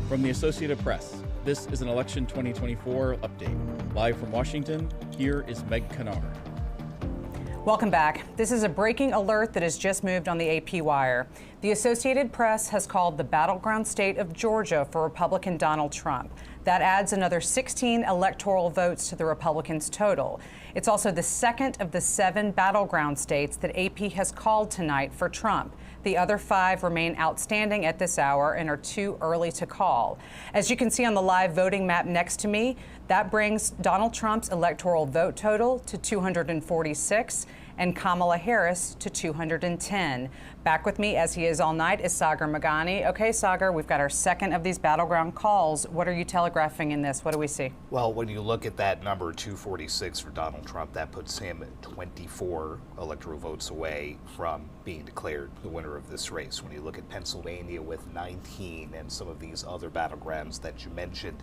From the Associated Press, this is an Election 2024 update. Live from Washington, here is Meg Kennard. Welcome back. This is a breaking alert that has just moved on the AP wire. The Associated Press has called the battleground state of Georgia for Republican Donald Trump. That adds another 16 electoral votes to the Republicans' total. It's also the second of the 7 battleground states that AP has called tonight for Trump. The other 5 remain outstanding at this hour and are too early to call. As you can see on the live voting map next to me, that brings Donald Trump's electoral vote total to 246 and Kamala Harris to 210. Back with me, as he is all night, is Sagar Meghani. Okay, Sagar, we've got our second of these battleground calls. What are you telegraphing in this? What do we see? Well, when you look at that number, 246 for Donald Trump, that puts him 24 electoral votes away from being declared the winner of this race. When you look at Pennsylvania with 19 and some of these other battlegrounds that you mentioned,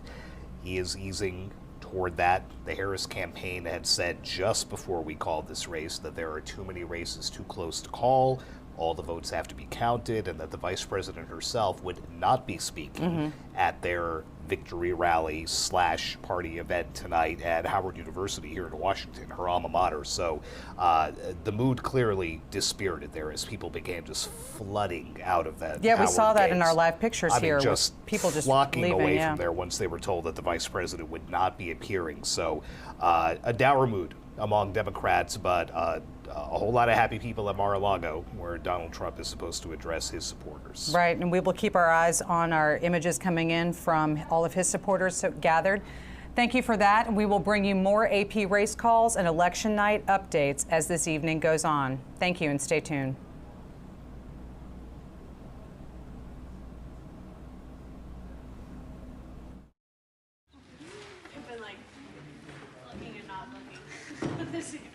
he is easing toward that. The Harris campaign had said just before we called this race that there are too many races too close to call, all the votes have to be counted, and that the vice president herself would not be speaking at their victory rally / party event tonight at Howard University here in Washington, her alma mater. So the mood clearly dispirited there as people began just flooding out of that. Yeah, Howard we saw that gates. in our live pictures here. Just people just flocking leaving, away from there once they were told that the vice president would not be appearing. So a dour mood among Democrats, but a whole lot of happy people at Mar-a-Lago, where Donald Trump is supposed to address his supporters. Right, and we will keep our eyes on our images coming in from all of his supporters gathered. Thank you for that. We will bring you more AP race calls and election night updates as this evening goes on. Thank you, and stay tuned. You've been like looking and not looking this evening.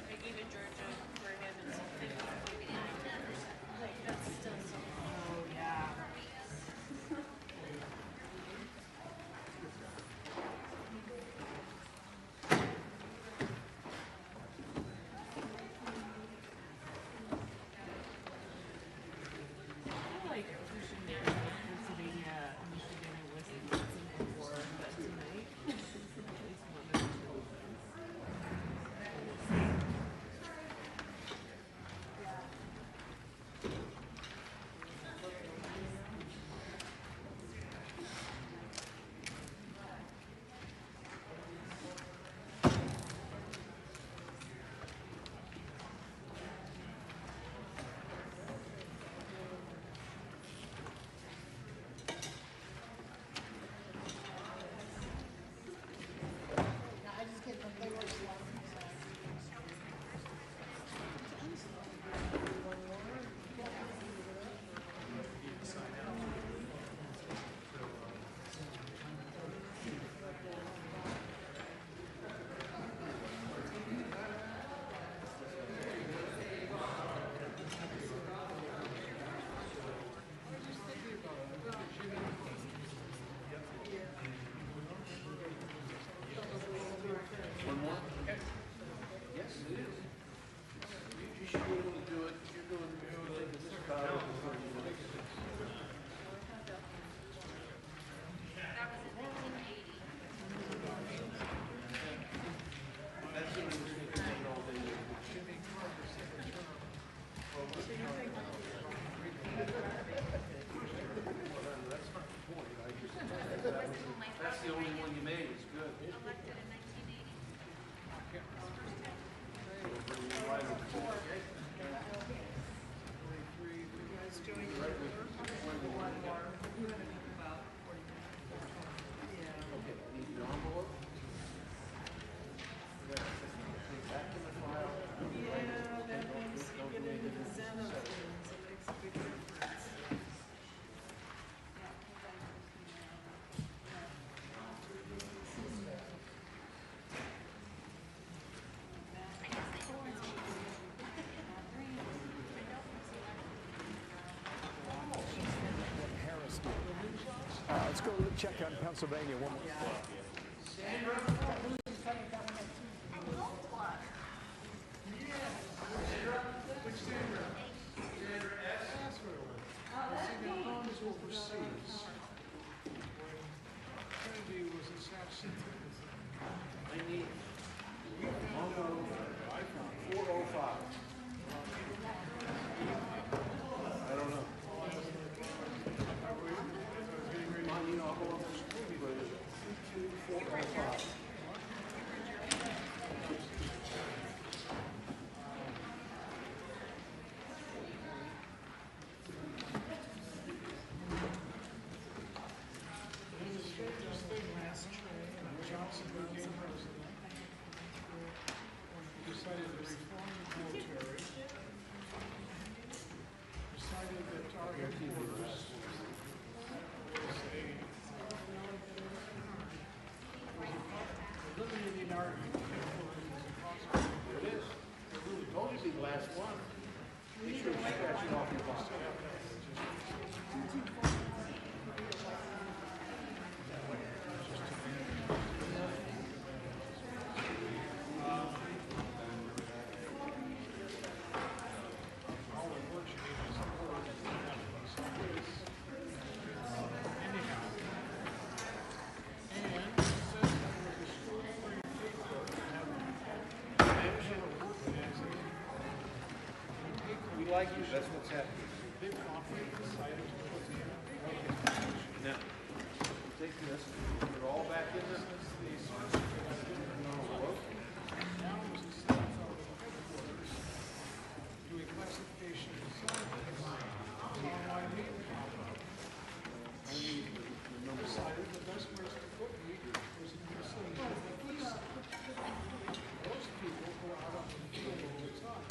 Like even Georgia, for him, it's 50, like that's still check on Pennsylvania one more. Kennedy was assassinated. I need 405. I don't know. I'll go up to school, but 405. Johnson became president, decided to reform the military, decided that our headquarters was eliminating our headquarters was a possibility. It is. It really told you to be the last one. Make sure you scratch it off your box. We like you, that's what's happening. Big conference decided to put now, take this, you're all back in this. Now was the Senate headquarters doing classification online meeting. And we decided the best place to put me was in the city. Those people go out on the field all the time.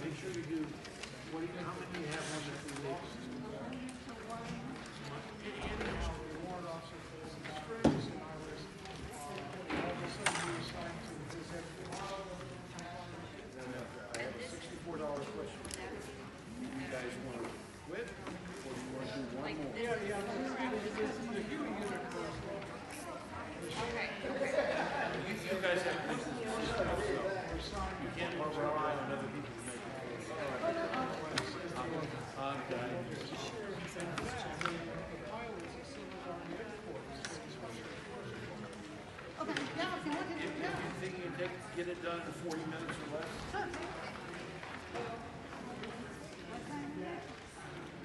Make sure you do, how many you have on the three weeks? Anyhow, the warrant officer fills in the strings, and I was, all of a sudden we assigned to his headquarters. I have a $64 question. Do you guys want to quit, or do you want to do one more? Yeah. The human unit goes on. Okay. You guys have business. You can't rely on other people to make it. I'm dying. Okay, now if you look at it now. You think you can get it done in 40 minutes or less?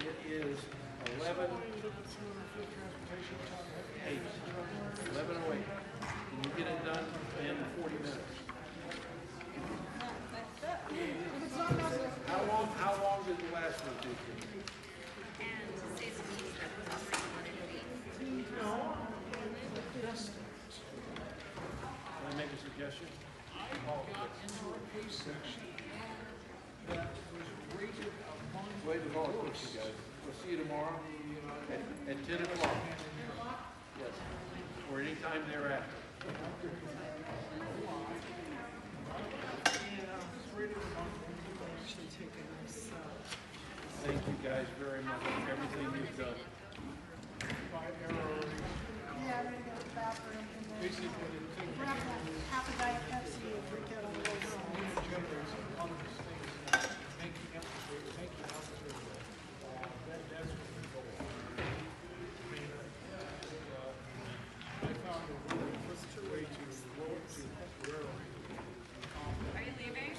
It is 11:08. 11:08. Can you get it done in 40 minutes? How long did the last one take you? No. Can I make a suggestion? I got into a pay section that was rated among the worst. You guys. We'll see you tomorrow at 10 o'clock. Yes. Or any time thereafter. Thank you guys very much for everything you've done. Yeah, I'm gonna go to the bathroom and then grab half a diet Pepsi and drink out on the way home. Are you leaving?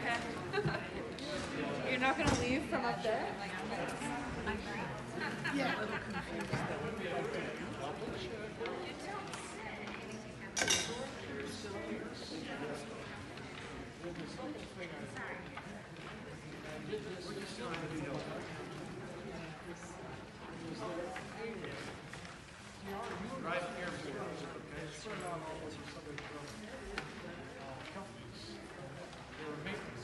Okay. You're not going to leave from up there? Yeah. Right here, okay? Spread out all over some of the companies. They were making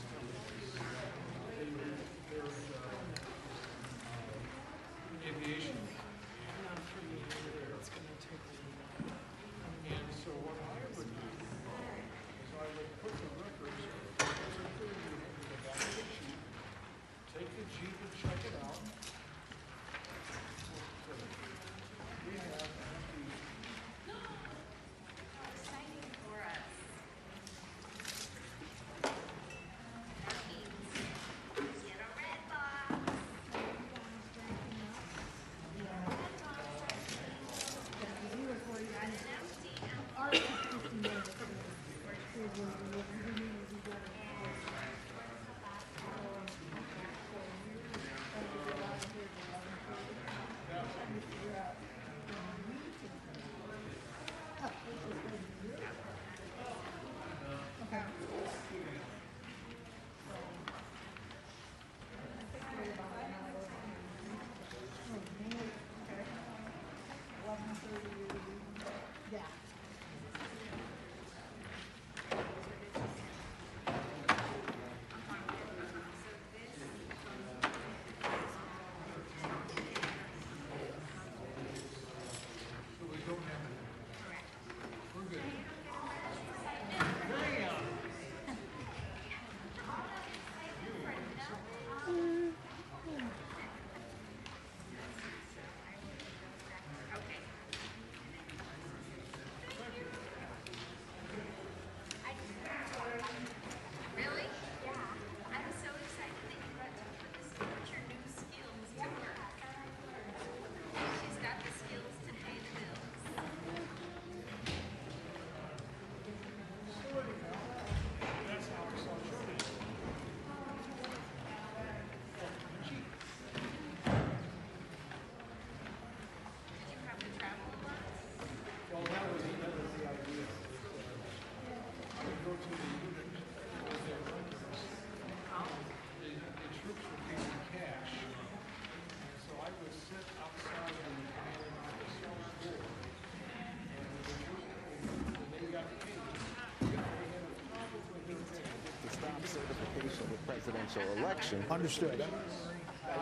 presidential election. Understood.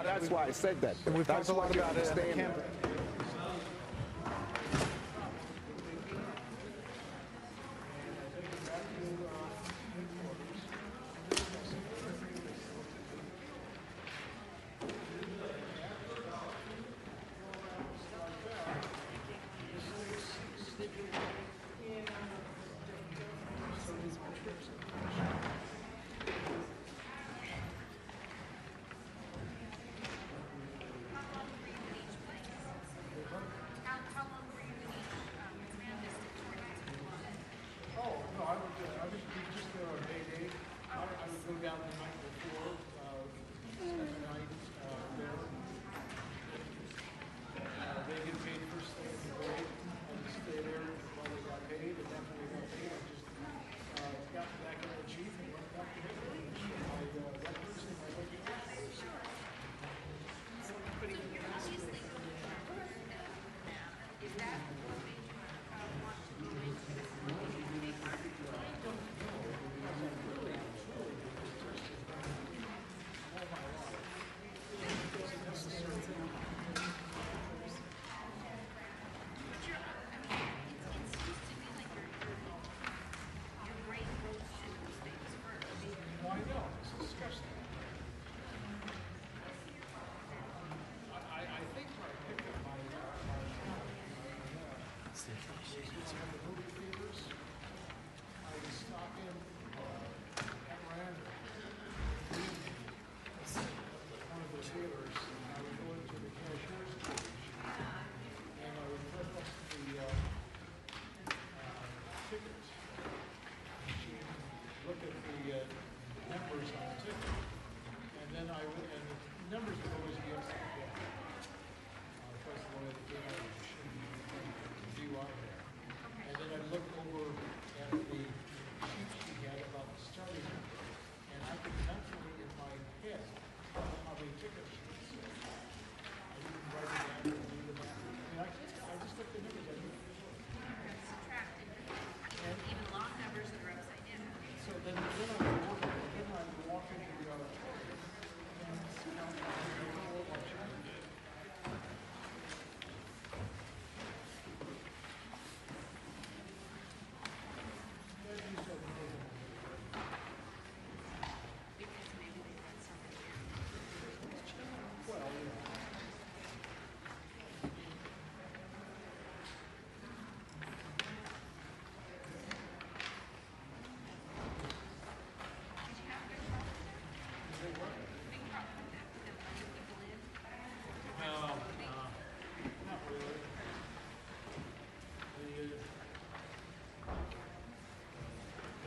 That's why I said that. And we've That's talked a lot why you about it in the understand campaign. that. I would be just there on May 8th. I would go down the night before, spend the night there. They get paid first thing in the morning. I just stay there while they got paid, and after they got paid, I just got back in the chief and went back to headquarters. That Thursday, my budget. Well, I know, it's disgusting. I think when I picked up my the movie theaters, I would stop in at Miranda, one of the theaters, and I would go into the cashier's station, and I would flip up the tickets. Look at the numbers on the ticket, and then I would, and the numbers would always be upside down. Because of the way the data machine view out there. And then I'd look over at the sheet she had about the starting number, and I could mentally in my head tell how many tickets she had sold. I didn't write it down or do the math. I mean, I just looked at numbers. I didn't Subtracted. Even long numbers that are upside down. So then I would walk into the auditorium and count all my change. That used to be Because maybe they had something there. well, you know. Did you have a good problem with that? Big problem with that? With them letting people in? Not really.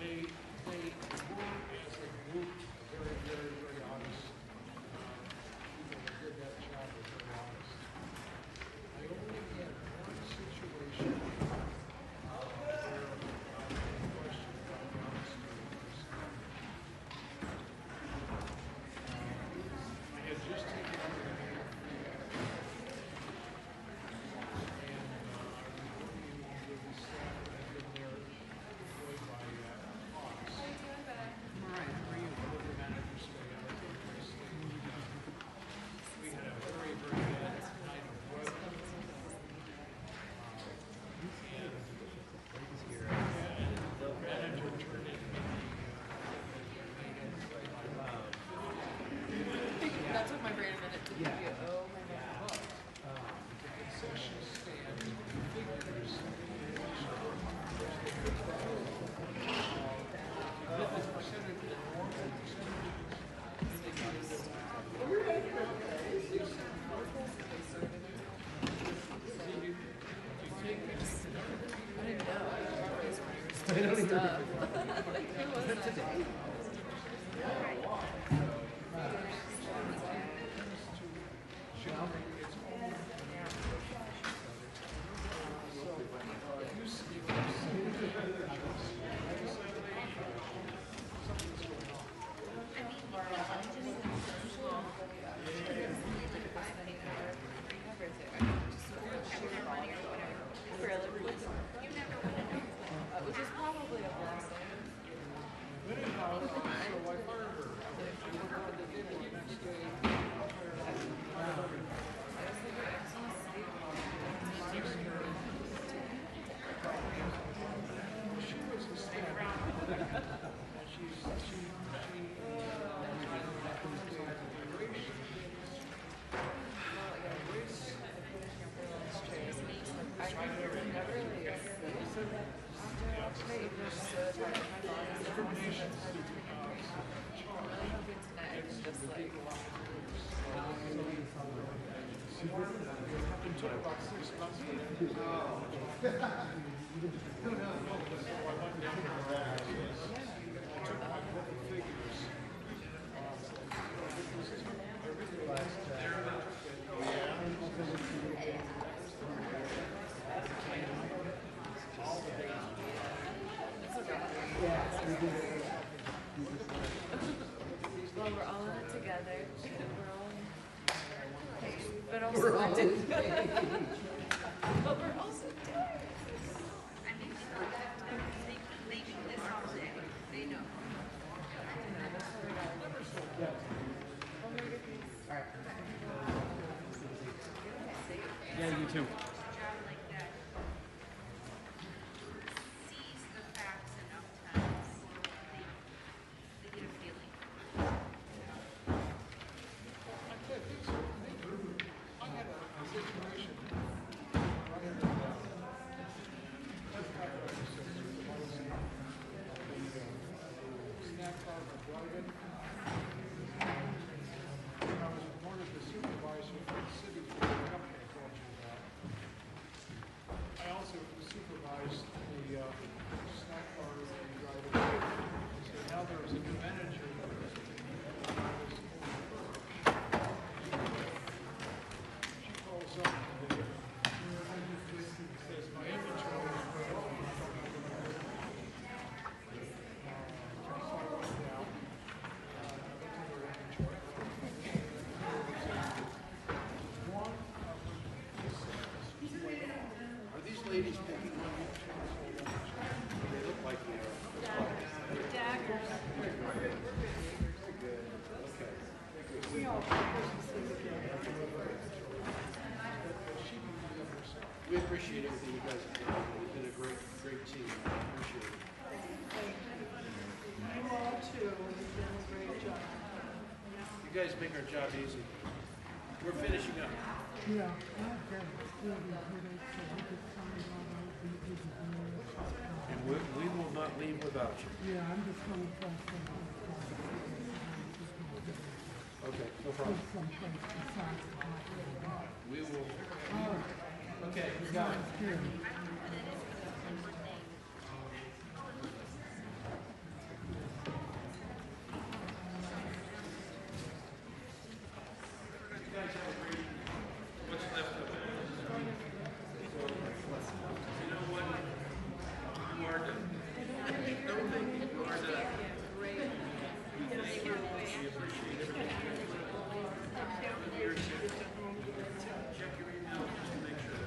They were as a group very, very, very honest. People that did that job were very honest. I only had one situation where I questioned about the honesty of the person. I had just taken over the mayor. And I was working with the staff that had been there employed by Fox. Delivery managers, so they had a good place. We had a very, very bad night of weather. And the manager turned in That took my brain a minute to give you. Oh my god. the concession stand figures. This percentage, the normal percentages. I didn't know. I don't even today. Anyhow, so I fired her. It took about 6 months for them to I took my book of figures. Well, we're all in it together. We're all in, but also I did. But we're also doing. I mean, they do this all day. They know. Yeah, you too. Job like that sees the facts enough times, they get a feeling. I had a situation snack bar of driving. I was promoted to supervisor for the city for the company I told you about. I also supervised the snack bar driving. So now there was a new manager. She calls up and says my inventory is well. So I went down, looked at her inventory. One Are these ladies picking on you? They look like they are. Daggers. we all We appreciate everything you guys have done. You've been a great team. I appreciate it. You all too, you've done a great job. You guys make our job easy. We're finishing up. Yeah, okay. And we will not leave without you. Yeah, I'm just coming from Okay, no problem. someplace besides. We will. All right. Okay, you got it. Here. What's left of it? You know what? You are done. Don't think you are done. We appreciate everything. Check your email just to make sure.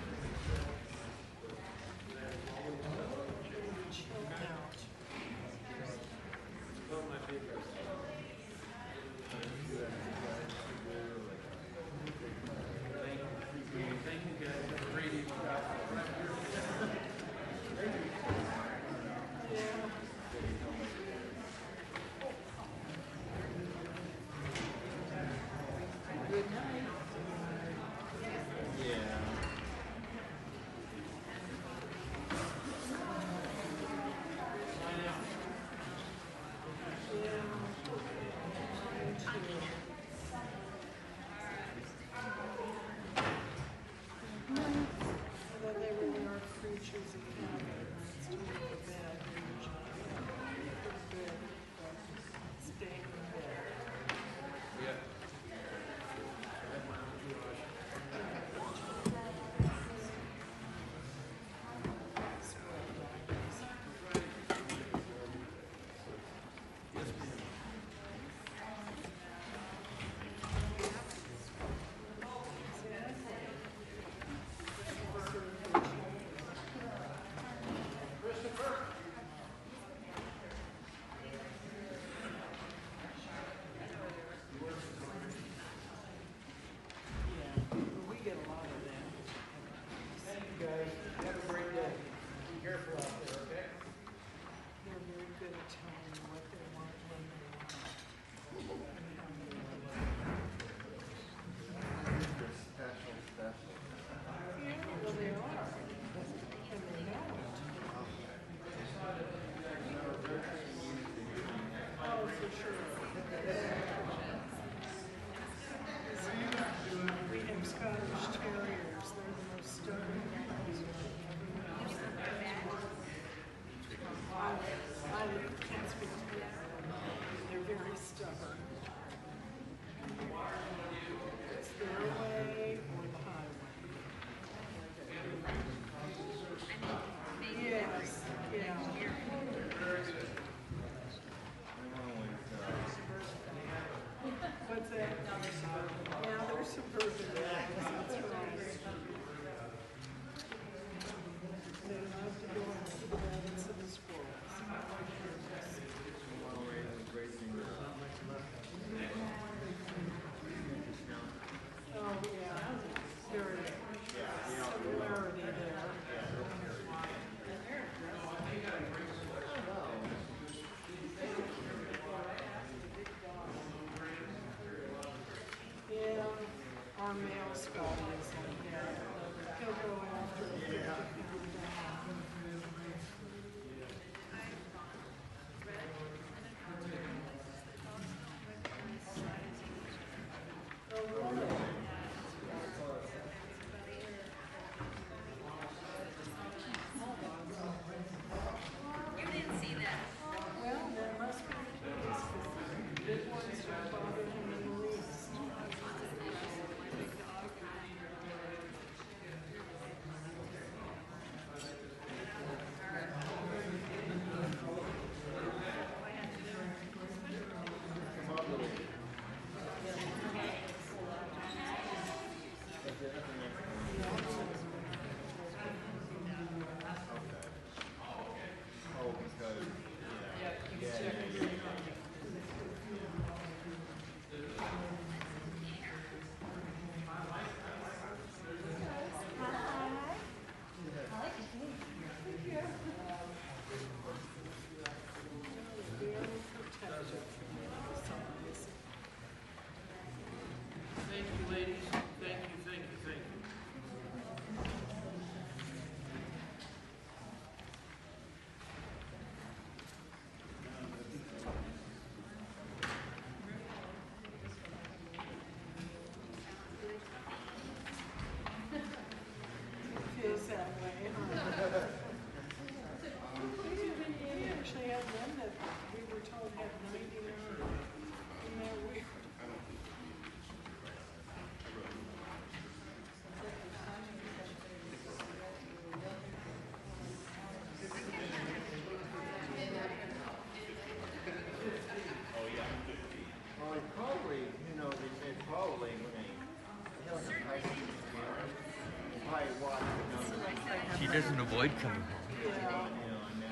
doesn't avoid coming home.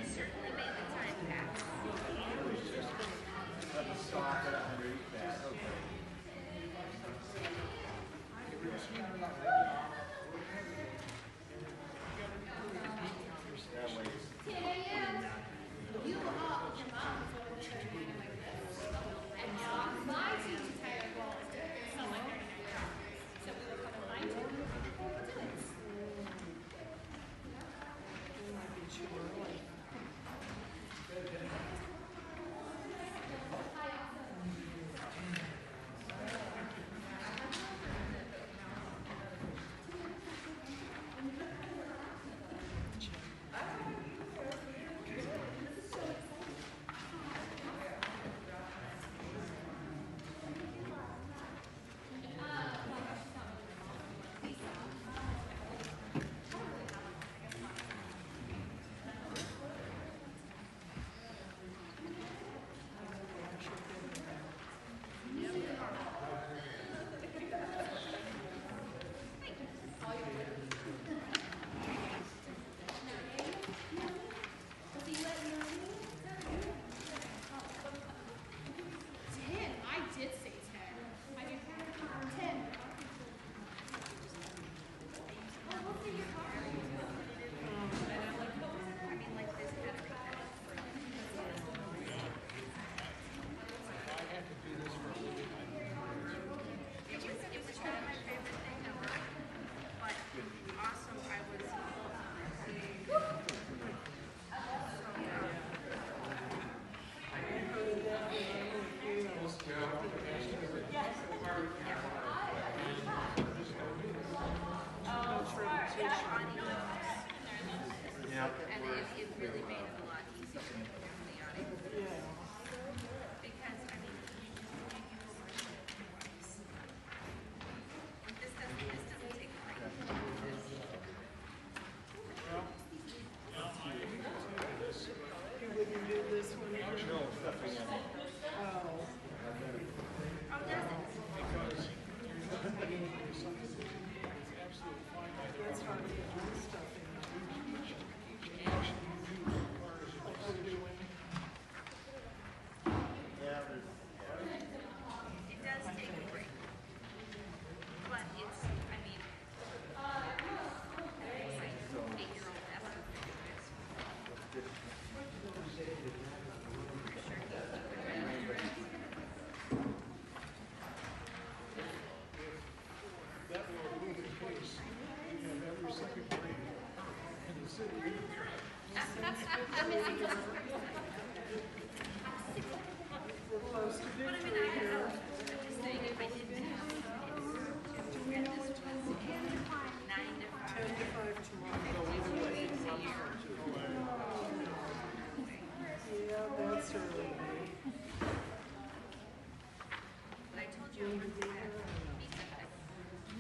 Certainly made the time pass. And it really made it a lot easier for the audience. Because, I mean, this doesn't take a break. You wouldn't do this one? Oh. Oh, does it? That's hard to get this stuff in. It does take a break. But it's, I mean, like 8-year-old effort. That will be the case. We have every second grade in the city. We're close to But I mean, victory here. I'm just saying, if I didn't have kids, and this was 9 to 5. 10 to 5 tomorrow. Weeks a year. Yeah, that's early. But I told you I wanted to have pizza hut.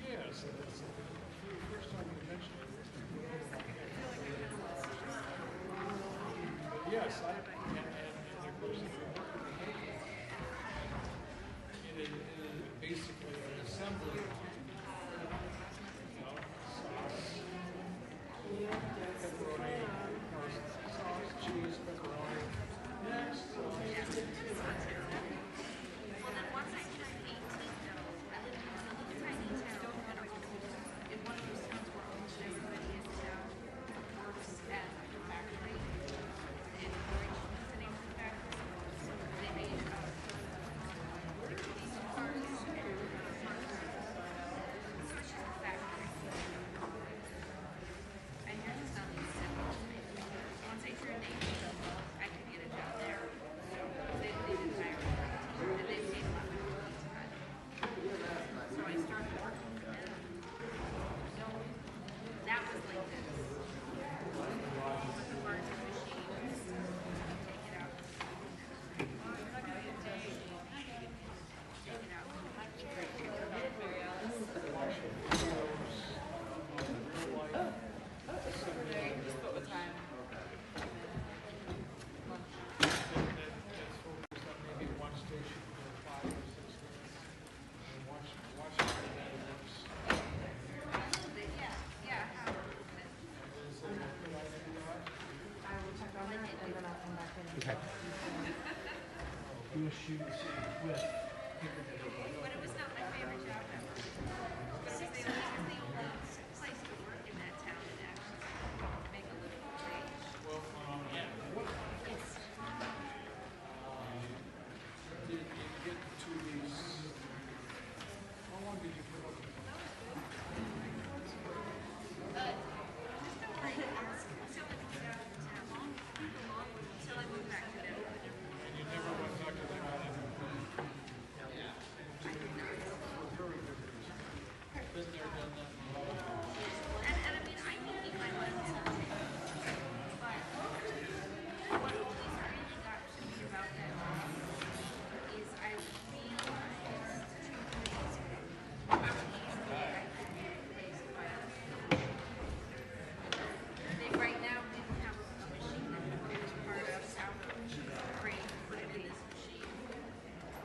Yes, that's the first time you mentioned it. But yes, and of course, it is basically an assembly line. Sauce, pepperoni, sauce, cheese, pepperoni. Next. Well, then once I turned 18, though, I lived in a little tiny town, in one of those towns where almost everybody in town works at a factory. In Orange, what's the name of the factory? They made these cars. So it's just a factory. And you're just not even simple. Once I turned 18, Okay. Do a shoot with. But it was not my favorite job ever. Because it was the only place to work in that town and actually make a living wage. It's Did you get to these? How long did you put up? just don't like ask until it was out of town. Until I moved back to Denver. And you never went back to them on it? Very good. Been there, done that. And I mean, I think I went to but what always really got to me about that is I realized 2 days ago how easily I could be replaced by other people. Right now, we don't have a machine that we put this part of out of the crate, put it in this machine,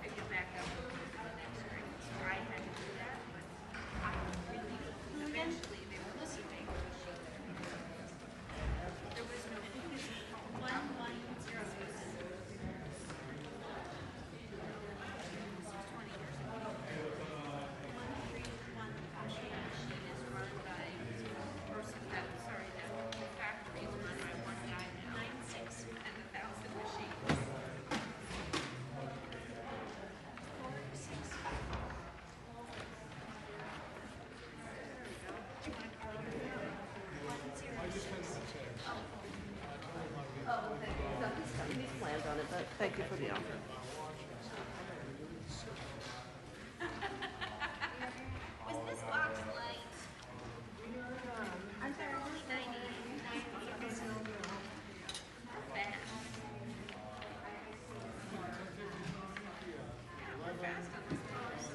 pick it back up, and put it in the next crate. So I had to do that, but I really, eventually, they were listening. There was no one line zero space. This was 20 years ago. 131 machine is run by a person that, sorry, that the factory is run by one guy now. 96 and 1,000 machines. 4, 6. I just had to say. Oh, okay. He's planned on it, but thank you for the offer. Was this box light? Aren't there only 90 episodes? Fast. We're fast on this course.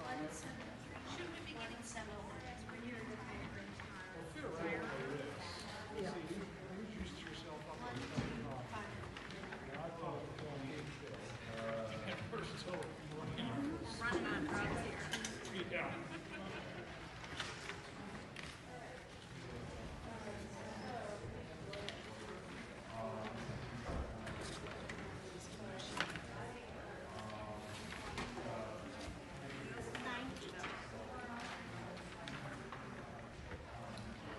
173. Should we be getting 7 minutes? We're here to pay for You used yourself up. I thought we're still running on drugs here. yeah.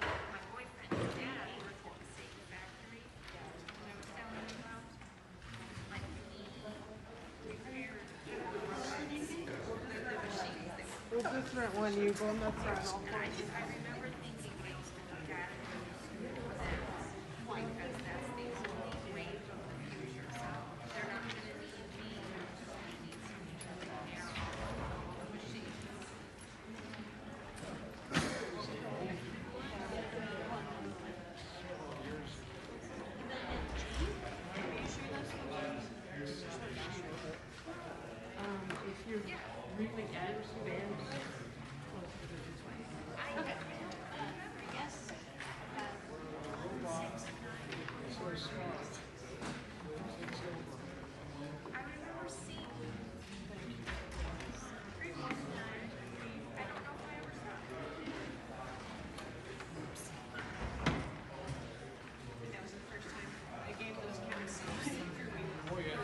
My boyfriend's dad worked at the same factory that I was telling you about. Like he repaired the machines that were It's different when you go in the front. and I remember thinking when I used to look at it because that's the only wave of the future. So they're not going to need me. They're just going to need somebody to repair all the machines. If you're really adverse band, I remember, yes. 6, 9. I remember seeing 3 months time. I don't know if I ever saw it. That was the first time I gave those kind of scenes. Oh, yeah.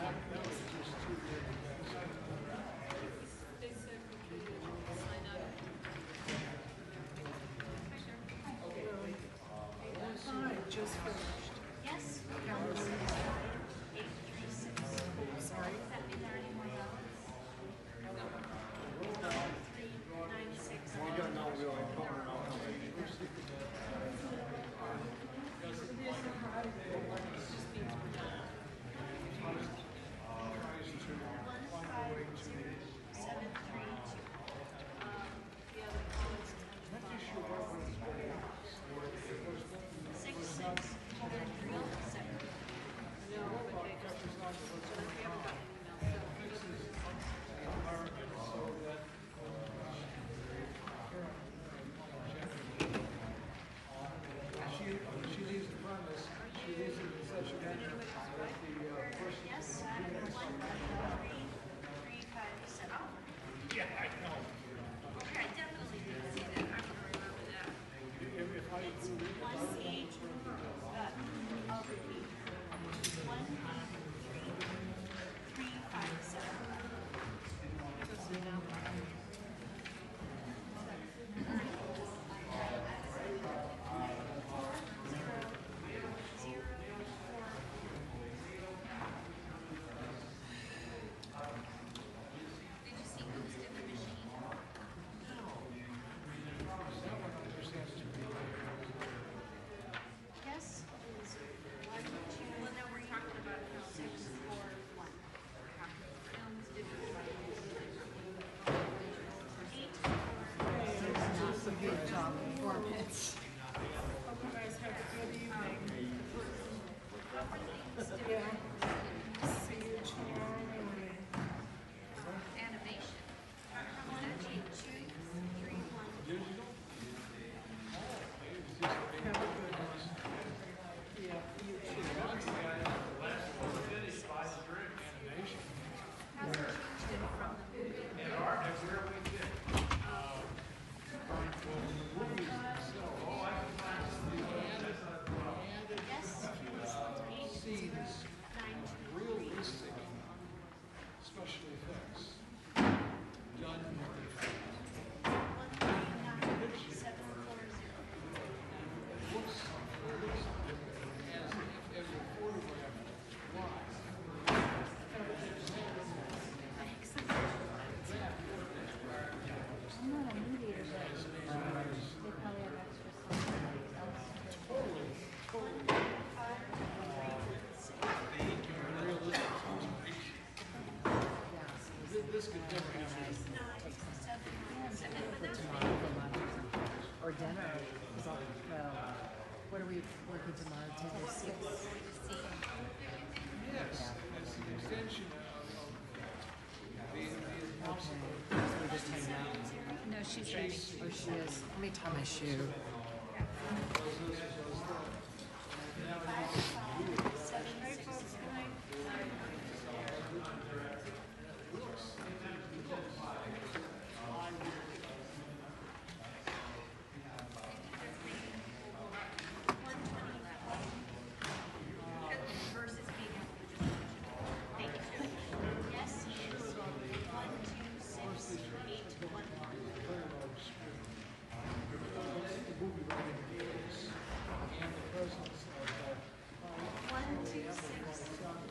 That was just too good. They said we could sign up. Hi, just finished. Yes. 836. Sorry. Does that mean there are any more ballots? 396. We don't know really. The other call is 6, 6. we working tomorrow, 10 or 6? Yes, it's an extension of the impossible. So we're just hanging out. No, she's ready. Oh, she is. Let me tie my shoe. Versus being able to just thank you. Yes, he is. 1, 2, 6, 8, 1, 1. And the presence of 1, 2, 6,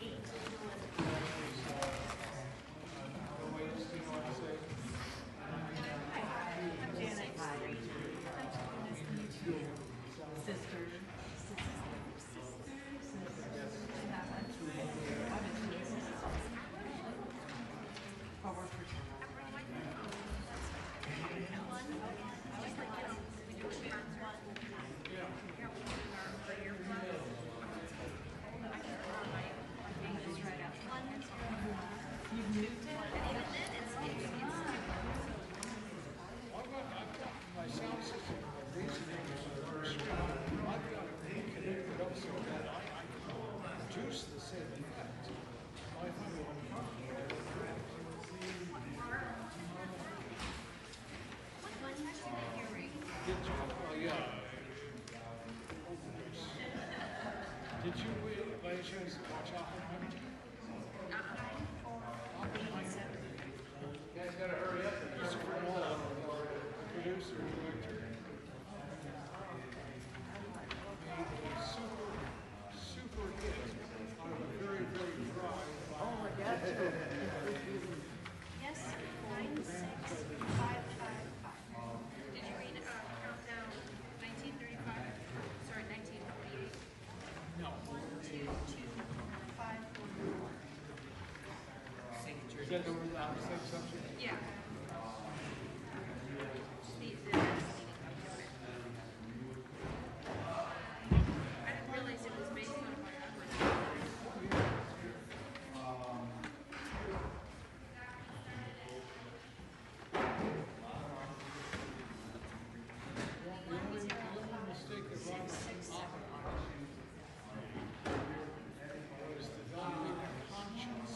8, my sound system, the reason it was first, I've got it connected up so that I can produce the same effect. I feel Did you, by any chance, watch Oppenheimer? You guys gotta hurry up. Christopher Nolan, producer, director. Super hit on a very, very dry. Oh my God. Yes, 9, 6, 5, 5, 5. Did you read Countdown 1935? Sorry, 1948. No. 2, 2, 5, 4. Is that the same subject? Yeah. I didn't realize it was based on a The only mistake that Robert Oppenheimer was developing a conscience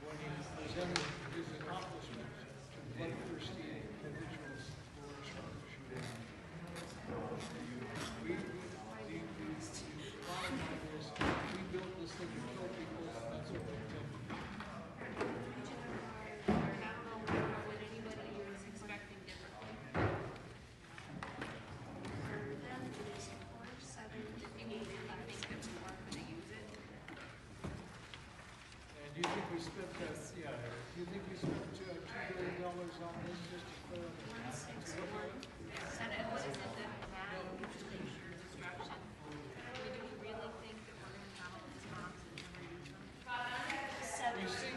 when he presented his accomplishment to bloodthirsty individuals for sharpshooting. The bottom line is, we built this thing to kill people, and that's what we intended. I don't know what anybody was expecting differently. For them, it is 4, 7, 8, 5, 6, 7 more when they use it. And do you think we spent that, yeah, do you think we spent $2 billion on this just to clear up? 1, 6, 4, 7. What is it that Matt usually ensures destruction? Do we really think that we're going to have all these bombs and never use them? 7. You see,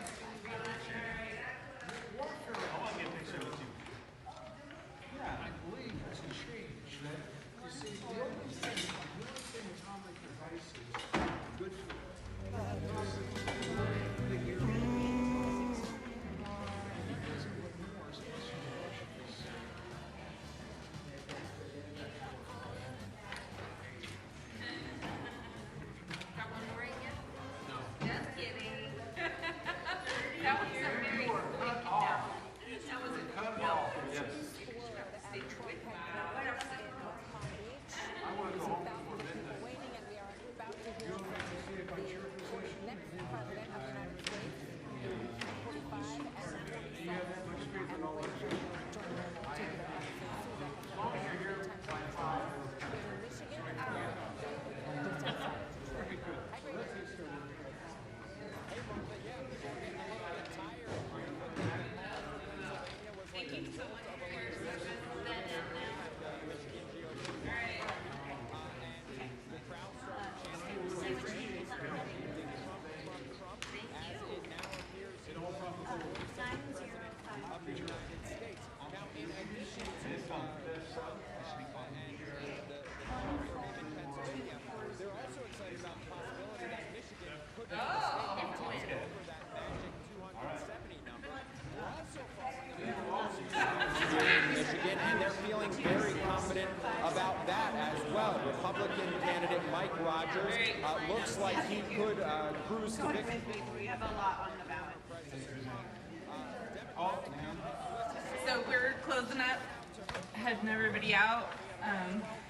warfare, I believe has changed. You see, the only thing atomic devices are good for the year. Got one more in yet? No. Just kidding. That was a very quick down. That was a cut off. Yes. Stay true. I want to go home before midnight. You don't have to see if I cheer position. bit about that as well. Republican candidate Mike Rogers looks like he could cruise to victory. We have a lot on the ballot. So we're closing up, heading everybody out.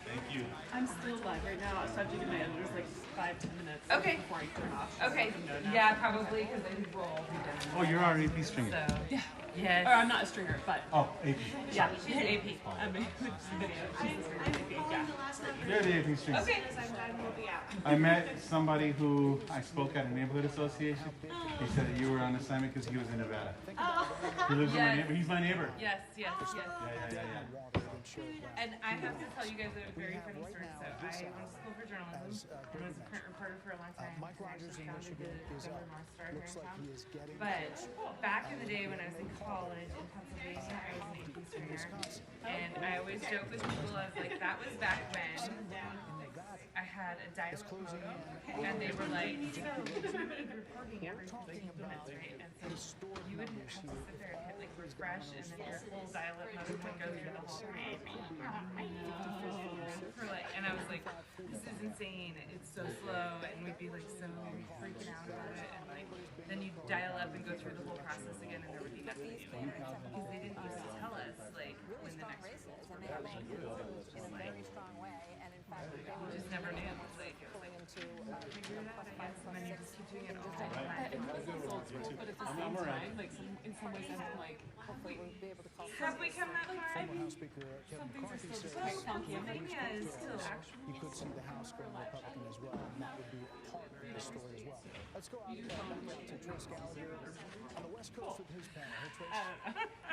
Thank you. I'm still live right now, so I have to give my editors like 5-10 minutes before I turn off. Okay. Yeah, probably because I think we'll all be done. Oh, you're our AP stringer. So, yeah. Yes. Or I'm not a stringer, but. Oh, AP. Yeah, she's an AP. I mean, video. She's a stringer. Yeah. You're the AP stringer. Okay. I met somebody who I spoke at a neighborhood association. He said that you were on assignment because he was in Nevada. Oh. He lives in my neighborhood. He's my neighbor. Yes, yes, yes. Yeah. And I have to tell you guys a very funny story. So I went to school for journalism and was a print reporter for a long time. I actually founded the Denver North Star here in town. But back in the day when I was in college in Pennsylvania, I was an AP stringer. And I always joke with people, I was like, that was back when I had a dial-up modem, and they were like, reporting every like 2 minutes, right? And so you would have to sit there and hit like refresh, and then your whole dial-up modem would go through the whole thing. For like, and I was like, this is insane. It's so slow, and we'd be like so freaking out about it, and like then you'd dial up and go through the whole process again, and there would be nothing new because they didn't used to tell us like when the next results were coming. Like, we just never knew. Like, it was like, figure it out, I guess, and then you just keep doing it all the time. But at the same time, like in some ways, I'm like, hopefully we'll be able to call. Have we come that far? Some things are still just very funky. I'm like, Pennsylvania is still actually. You could see the House go Republican as well, and that would be part of the story as well. Let's go out to Trace Gallagher on the West Coast with his panel.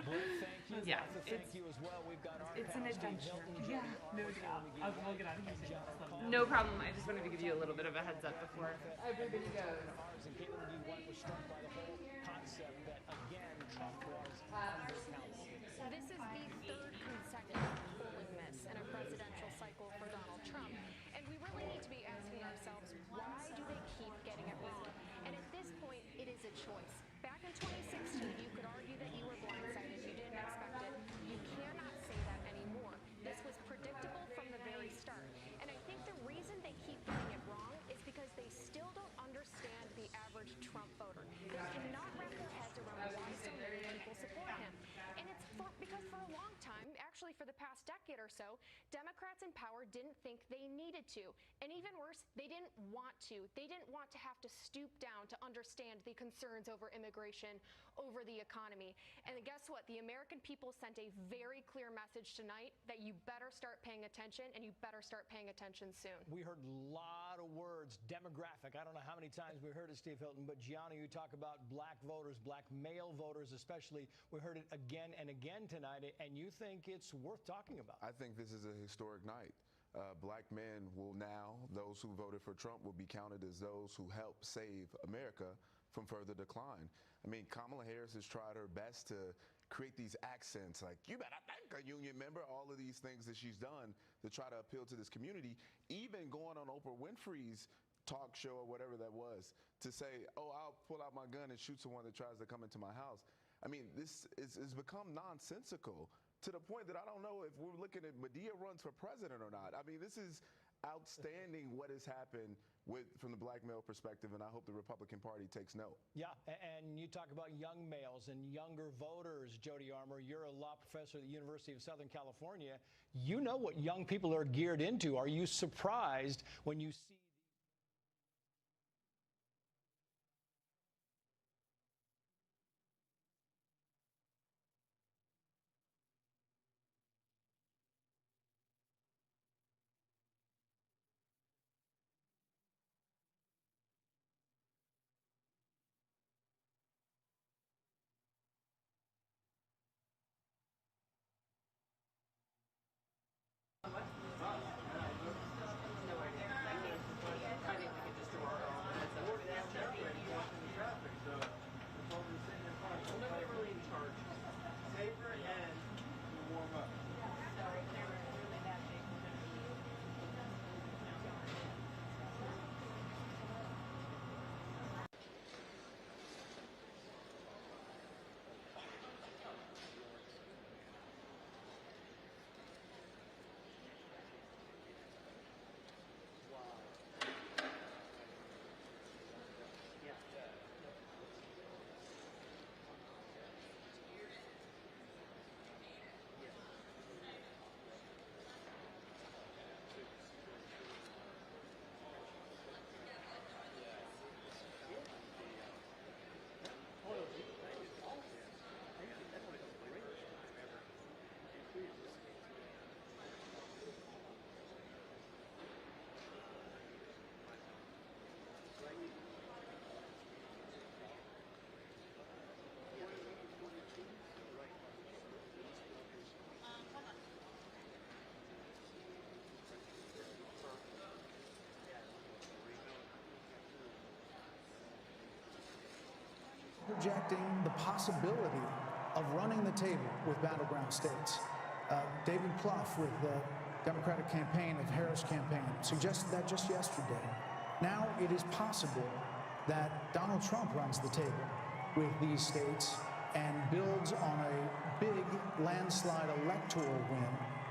Hey, Trace. Yeah, thank you as well. We've got our it's an adventure. Yeah, no doubt. We'll get out of here soon. No problem. I just wanted to give you a little bit of a heads up before everybody goes. And Caitlin, you was struck by the whole concept that again Trump was undercounted. This is the third consecutive polling miss in a presidential cycle for Donald Trump, and we really need to be asking ourselves, why do they keep getting it wrong? And at this point, it is a choice. Back in 2016, you could argue that you were blindsided, you didn't expect it. You cannot say that anymore. This was predictable from the very start. And I think the reason they keep getting it wrong is because they still don't understand the average Trump voter. They cannot wrap their heads around why so many people support him. And it's because for a long time, actually for the past decade or so, Democrats in power didn't think they needed to. And even worse, they didn't want to. They didn't want to have to stoop down to understand the concerns over immigration, over the economy. And guess what? The American people sent a very clear message tonight that you better start paying attention, and you better start paying attention soon. We heard a lot of words, demographic. I don't know how many times we heard it, Steve Hilton, but Gianna, you talk about black voters, black male voters especially. We heard it again and again tonight, and you think it's worth talking about. I think this is a historic night. Black men will now, those who voted for Trump will be counted as those who helped save America from further decline. I mean, Kamala Harris has tried her best to create these accents like, you better thank a union member, all of these things that she's done to try to appeal to this community, even going on Oprah Winfrey's talk show or whatever that was to say, oh, I'll pull out my gun and shoot someone that tries to come into my house. I mean, this has become nonsensical to the point that I don't know if we're looking at Medea runs for president or not. I mean, this is outstanding what has happened from the black male perspective, and I hope the Republican Party takes note. Yeah, and you talk about young males and younger voters, Jody Armour. You're a law professor at the University of Southern California. You know what young people are geared into. Are you surprised when you see projecting the possibility of running the table with battleground states. David Plouffe with the Democratic campaign of Harris campaign suggested that just yesterday. Now it is possible that Donald Trump runs the table with these states and builds on a big landslide electoral win.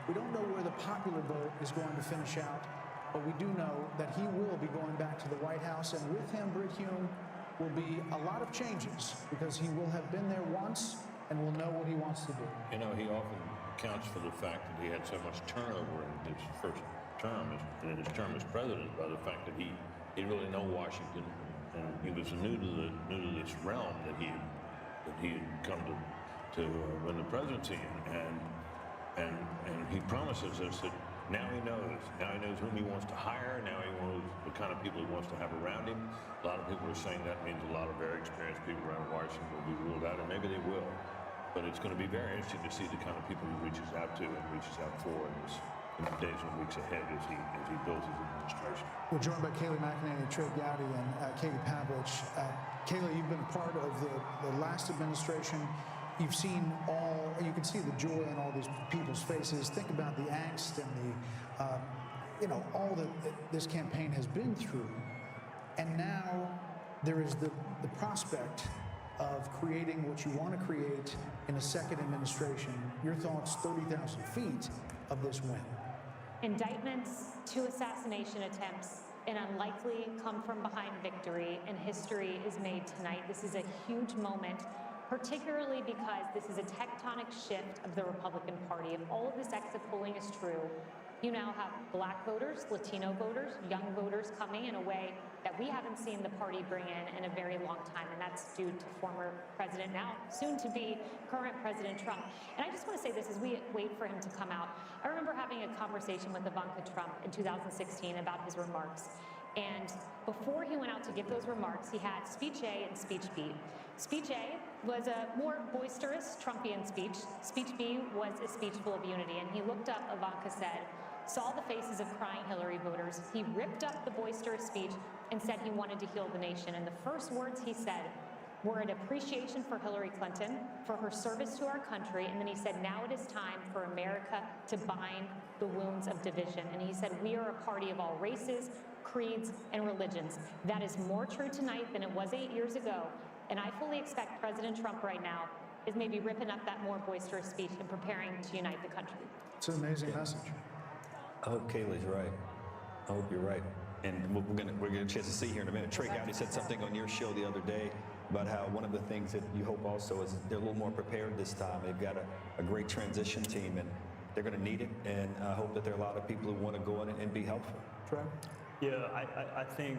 We don't know where the popular vote is going to finish out, but we do know that he will be going back to the White House, and with him, Brit Hume, will be a lot of changes because he will have been there once and will know what he wants to do. You know, he often accounts for the fact that he had so much turnover in his first term, in his term as president, by the fact that he really know Washington, and he was new to this realm that he had come to win the presidency, and he promises us that now he knows whom he wants to hire, now he knows the kind of people he wants to have around him. A lot of people are saying that means a lot of very experienced people around Washington will be ruled out, and maybe they will. But it's going to be very interesting to see the kind of people he reaches out to and reaches out for in the days and weeks ahead as he builds his administration. We're joined by Kayleigh McEnany, Trey Gowdy, and Katie Pavlich. Kayleigh, you've been part of the last administration. You've seen you can see the joy in all these people's faces. Think about the angst and the, all that this campaign has been through. And now there is the prospect of creating what you want to create in a second administration. Your thoughts, 30,000 feet of this win. Indictments, 2 assassination attempts, an unlikely come-from-behind victory, and history is made tonight. This is a huge moment, particularly because this is a tectonic shift of the Republican Party. If all of this exit polling is true, you now have Black voters, Latino voters, young voters coming in a way that we haven't seen the party bring in a very long time, and that's due to former President, now soon-to-be current President Trump. And I just want to say this as we wait for him to come out. I remember having a conversation with Ivanka Trump in 2016 about his remarks. And before he went out to give those remarks, he had speech A and speech B. Speech A was a more boisterous Trumpian speech. Speech B was a speech full of unity. And he looked up, Ivanka said, saw the faces of crying Hillary voters. He ripped up the boisterous speech and said he wanted to heal the nation. And the first words he said were an appreciation for Hillary Clinton, for her service to our country. And then he said, now it is time for America to bind the wounds of division. And he said, we are a party of all races, creeds, and religions. That is more true tonight than it was 8 years ago. And I fully expect President Trump right now is maybe ripping up that more boisterous speech and preparing to unite the country. It's an amazing message. I hope Kayleigh's right. I hope you're right. And we're gonna get a chance to see here in a minute. Trey Gowdy said something on your show the other day about how one of the things that you hope also is they're a little more prepared this time. They've got a great transition team, and they're going to need it. And I hope that there are a lot of people who want to go in and be helpful. Trey? Yeah, I think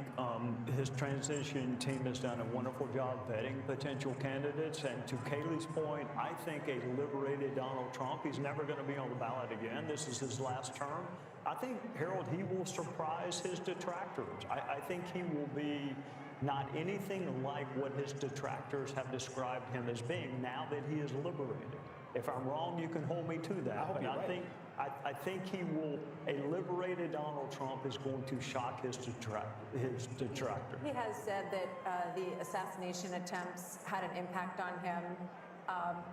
his transition team has done a wonderful job vetting potential candidates. And to Kayleigh's point, I think a liberated Donald Trump, he's never going to be on the ballot again. This is his last term. I think, Harold, he will surprise his detractors. I think he will be not anything like what his detractors have described him as being now that he is liberated. If I'm wrong, you can hold me to that. But I think he will, a liberated Donald Trump is going to shock his detractors. He has said that the assassination attempts had an impact on him.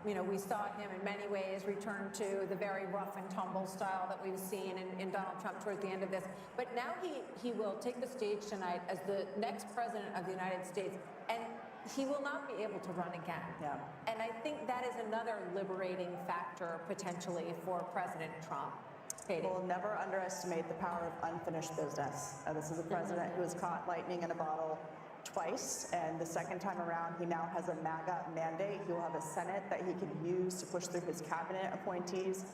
We saw him in many ways return to the very rough and tumble style that we've seen in Donald Trump towards the end of this. But now he will take the stage tonight as the next president of the United States, and he will not be able to run again. Yeah. And I think that is another liberating factor potentially for President Trump. Katie. We'll never underestimate the power of unfinished business. This is a president who has caught lightning in a bottle twice, and the second time around, he now has a MAGA mandate. He will have a Senate that he can use to push through his cabinet appointees,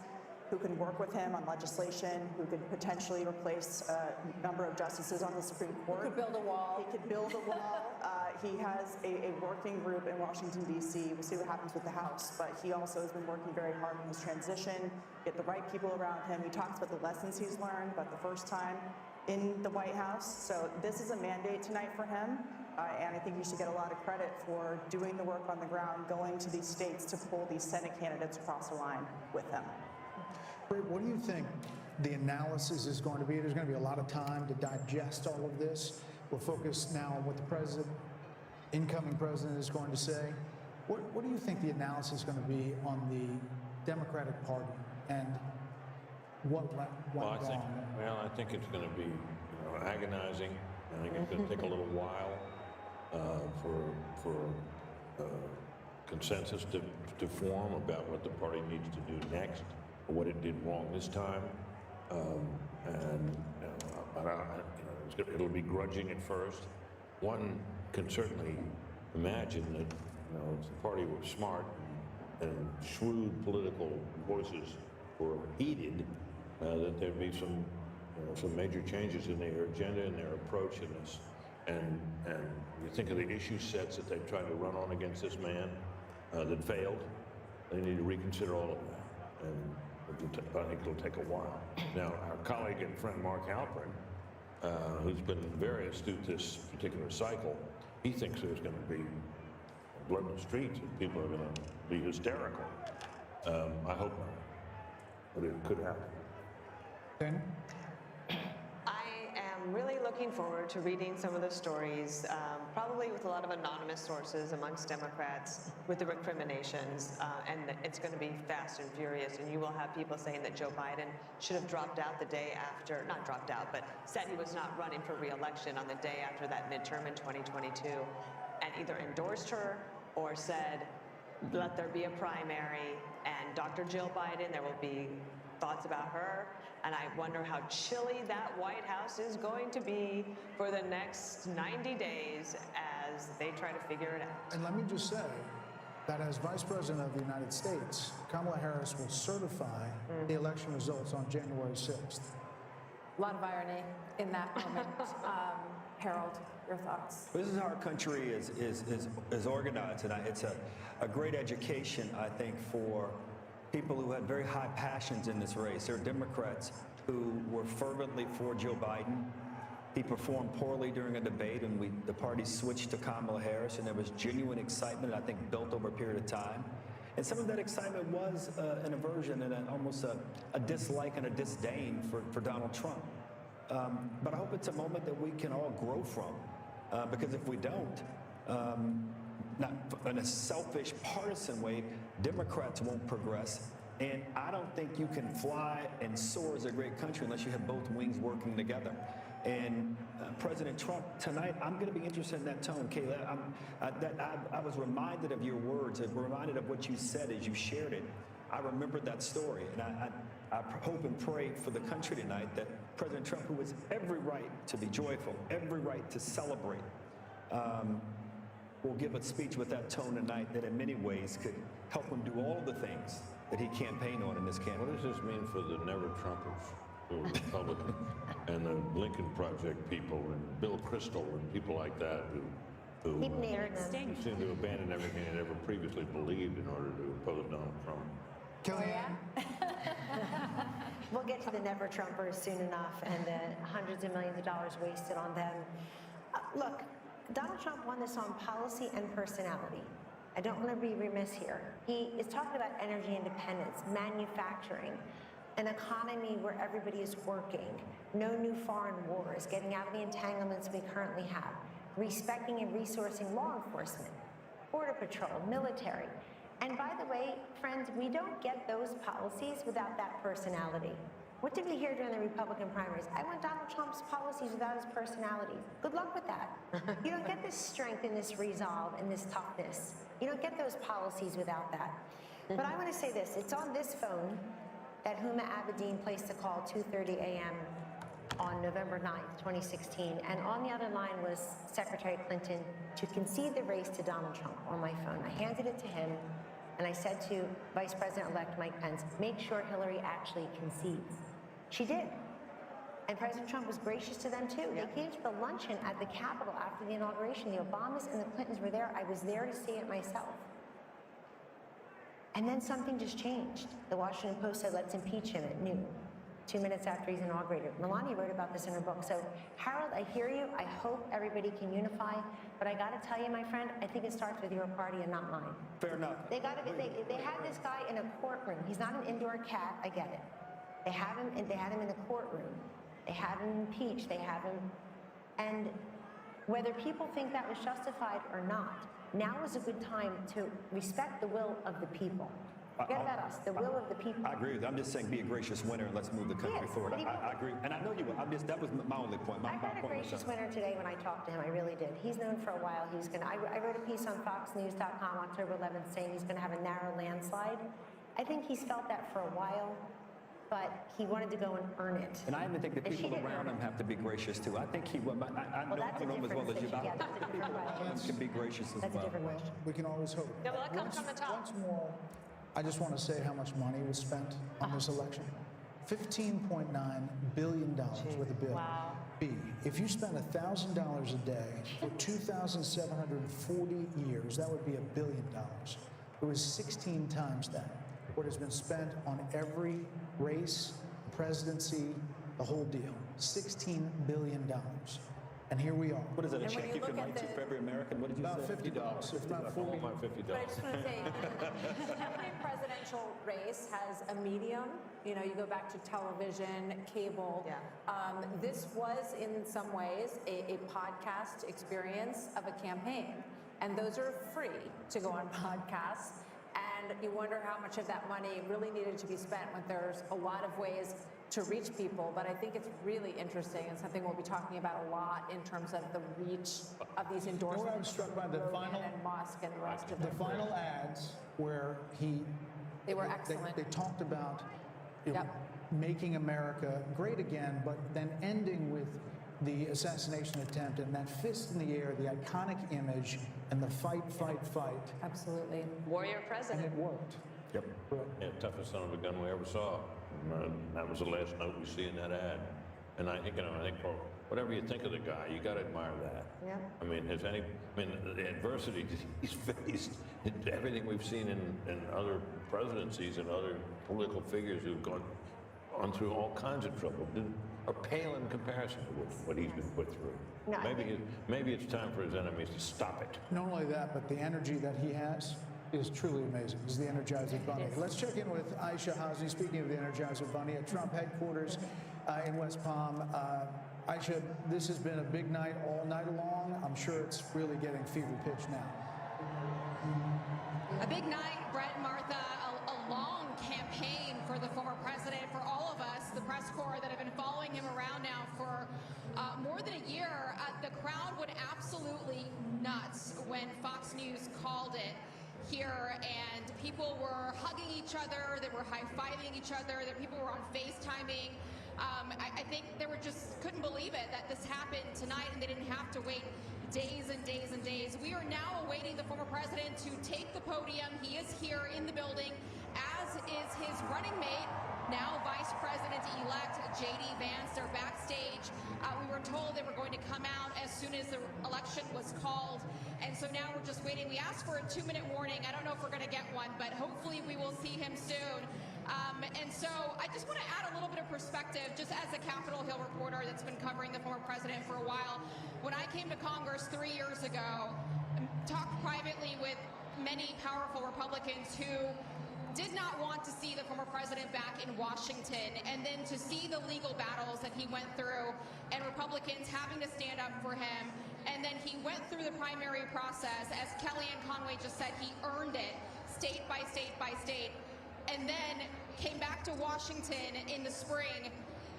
who can work with him on legislation, who could potentially replace a number of justices on the Supreme Court. He could build a wall. He could build a wall. He has a working group in Washington, D.C. We'll see what happens with the House, but he also has been working very hard on his transition, get the right people around him. He talks about the lessons he's learned about the first time in the White House. So this is a mandate tonight for him, and I think he should get a lot of credit for doing the work on the ground, going to these states to pull these Senate candidates across the line with him. What do you think the analysis is going to be? There's going to be a lot of time to digest all of this. We'll focus now on what the incoming president is going to say. What do you think the analysis is going to be on the Democratic Party and what went wrong? I think it's going to be agonizing. I think it's going to take a little while for consensus to form about what the party needs to do next, or what it did wrong this time, it'll be grudging at first. One can certainly imagine that if the party were smart and shrewd political voices were heeded, that there'd be some major changes in their agenda and their approach in this. And you think of the issue sets that they've tried to run on against this man that failed. They need to reconsider all of that. And I think it'll take a while. Now, our colleague and friend Mark Halperin, who's been very astute this particular cycle, he thinks there's going to be blood in the streets and people are going to be hysterical. I hope not, but it could happen. Ben? I am really looking forward to reading some of the stories, probably with a lot of anonymous sources amongst Democrats with the recriminations, and it's going to be fast and furious, and you will have people saying that Joe Biden should have dropped out the day after, not dropped out, but said he was not running for re-election on the day after that midterm in 2022, and either endorsed her or said, let there be a primary, and Dr. Jill Biden, there will be thoughts about her. And I wonder how chilly that White House is going to be for the next 90 days as they try to figure it out. And let me just say that as Vice President of the United States, Kamala Harris will certify the election results on January 6th. A lot of irony in that moment. Harold, your thoughts? This is how our country is organized, and it's a great education, I think, for people who had very high passions in this race. There are Democrats who were fervently for Joe Biden. He performed poorly during a debate, and the party switched to Kamala Harris, and there was genuine excitement, I think, built over a period of time. And some of that excitement was an aversion and almost a dislike and a disdain for Donald Trump. But I hope it's a moment that we can all grow from, because if we don't, not in a selfish, partisan way, Democrats won't progress. And I don't think you can fly and soar as a great country unless you have both wings working together. And President Trump, tonight, I'm going to be interested in that tone, Kayla. I was reminded of your words, reminded of what you said as you shared it. I remembered that story, and I hope and pray for the country tonight that President Trump, who has every right to be joyful, every right to celebrate, will give a speech with that tone tonight that in many ways could help him do all the things that he campaigned on in this campaign. What does this mean for the never-Trumpers who are Republican and the Lincoln Project people and Bill Kristol and people like that who seem to abandon everything they ever previously believed in order to oppose Donald Trump? Kellyanne? We'll get to the never-Trumpers soon enough and the hundreds of millions of dollars wasted on them. Look, Donald Trump won this on policy and personality. I don't want to be remiss here. He is talking about energy independence, manufacturing, an economy where everybody is working, no new foreign wars, getting out of the entanglements we currently have, respecting and resourcing law enforcement, border patrol, military. And by the way, friends, we don't get those policies without that personality. What did we hear during the Republican primaries? I want Donald Trump's policies without his personality. Good luck with that. You don't get this strength and this resolve and this toughness. You don't get those policies without that. But I want to say this. It's on this phone that Huma Abedin placed a call 2:30 a.m. on November 9th, 2016. And on the other line was Secretary Clinton to concede the race to Donald Trump on my phone. I handed it to him, and I said to Vice President-elect Mike Pence, make sure Hillary actually concedes. She did. And President Trump was gracious to them, too. They came to the luncheon at the Capitol after the inauguration. The Obamas and the Clintons were there. I was there to see it myself. And then something just changed. The Washington Post said, let's impeach him at noon, 2 minutes after he's inaugurated. Melania wrote about this in her book. So, Harold, I hear you. I hope everybody can unify. But I got to tell you, my friend, I think it starts with your party and not mine. Fair enough. They had this guy in a courtroom. He's not an indoor cat. I get it. They had him in a courtroom. They had him impeached. They have him. And whether people think that was justified or not, Now is a good time to respect the will of the people. Forget about us, the will of the people. I agree with you. I'm just saying be a gracious winner and let's move the country forward. I agree. And I know you will. That was my only point. I heard a gracious winner today when I talked to him. I really did. He's known for a while. He's going to, I wrote a piece on FoxNews.com October 11th saying he's going to have a narrow landslide. I think he's felt that for a while, but he wanted to go and earn it. And I even think the people around him have to be gracious too. I think he will. I know him as well as you. Yeah, that's a different question. Can be gracious as well. That's a different question. We can always hope. Yeah, well, that comes from the top. Once more, I just want to say how much money was spent on this election. $15.9 billion with a bill. Wow. B, if you spent $1,000 a day for 2,740 years, that would be $1 billion. It was 16 times that. What has been spent on every race, presidency, the whole deal. $16 billion. And here we are. What is that, a check you can write to for every American? What did you say? About $50. If not 40. $50. But I just want to say, every presidential race has a medium. You know, you go back to television, cable. Yeah. This was, in some ways, a podcast experience of a campaign. And those are free to go on podcasts. And you wonder how much of that money really needed to be spent when there's a lot of ways to reach people. But I think it's really interesting and something we'll be talking about a lot in terms of the reach of these endorsements. You know what I was struck by? The final and Musk and the rest of them. The final ads where they were excellent. They talked about making America great again, but then ending with the assassination attempt and that fist in the air, the iconic image, and the fight, fight, fight. Absolutely. Warrior president. And it worked. Yep. Yeah, toughest son of a gun we ever saw. That was the last note we see in that ad. And I think, for whatever you think of the guy, you got to admire that. Yeah. I mean, the adversity he's faced, everything we've seen in other presidencies and other political figures who've gone through all kinds of trouble are pale in comparison to what he's been put through. No, maybe it's time for his enemies to stop it. Not only that, but the energy that he has is truly amazing. He's the Energizer Bunny. Let's check in with Aisha Hasni, speaking of the Energizer Bunny, at Trump headquarters in West Palm. Aisha, this has been a big night all night long. I'm sure it's really getting fever pitch now. A big night, Brett and Martha, a long campaign for the former president, for all of us, the press corps that have been following him around now for more than a year. The crowd went absolutely nuts when Fox News called it here, and people were hugging each other, they were high-fiving each other, that people were on FaceTiming. I think they were just couldn't believe it that this happened tonight and they didn't have to wait days and days and days. We are now awaiting the former president to take the podium. He is here in the building, as is his running mate, now Vice President-elect J.D. Vance. They're backstage. We were told they were going to come out as soon as the election was called, and so now we're just waiting. We asked for a 2-minute warning. I don't know if we're going to get one, but hopefully we will see him soon. And so I just want to add a little bit of perspective, just as a Capitol Hill reporter that's been covering the former president for a while. When I came to Congress 3 years ago, talked privately with many powerful Republicans who did not want to see the former president back in Washington, and then to see the legal battles that he went through and Republicans having to stand up for him. And then he went through the primary process. As Kellyanne Conway just said, he earned it state by state by state, and then came back to Washington in the spring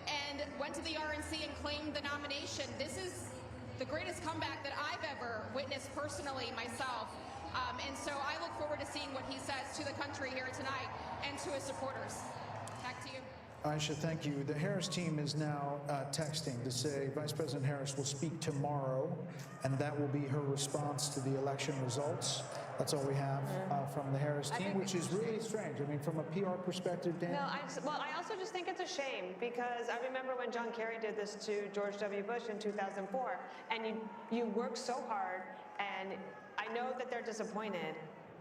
and went to the RNC and claimed the nomination. This is the greatest comeback that I've ever witnessed personally myself. And so I look forward to seeing what he says to the country here tonight and to his supporters. Back to you. Aisha, thank you. The Harris team is now texting to say Vice President Harris will speak tomorrow, and that will be her response to the election results. That's all we have from the Harris team, which is really strange. I mean, from a PR perspective, Dan? No, I also just think it's a shame, because I remember when John Kerry did this to George W. Bush in 2004, and you work so hard, and I know that they're disappointed,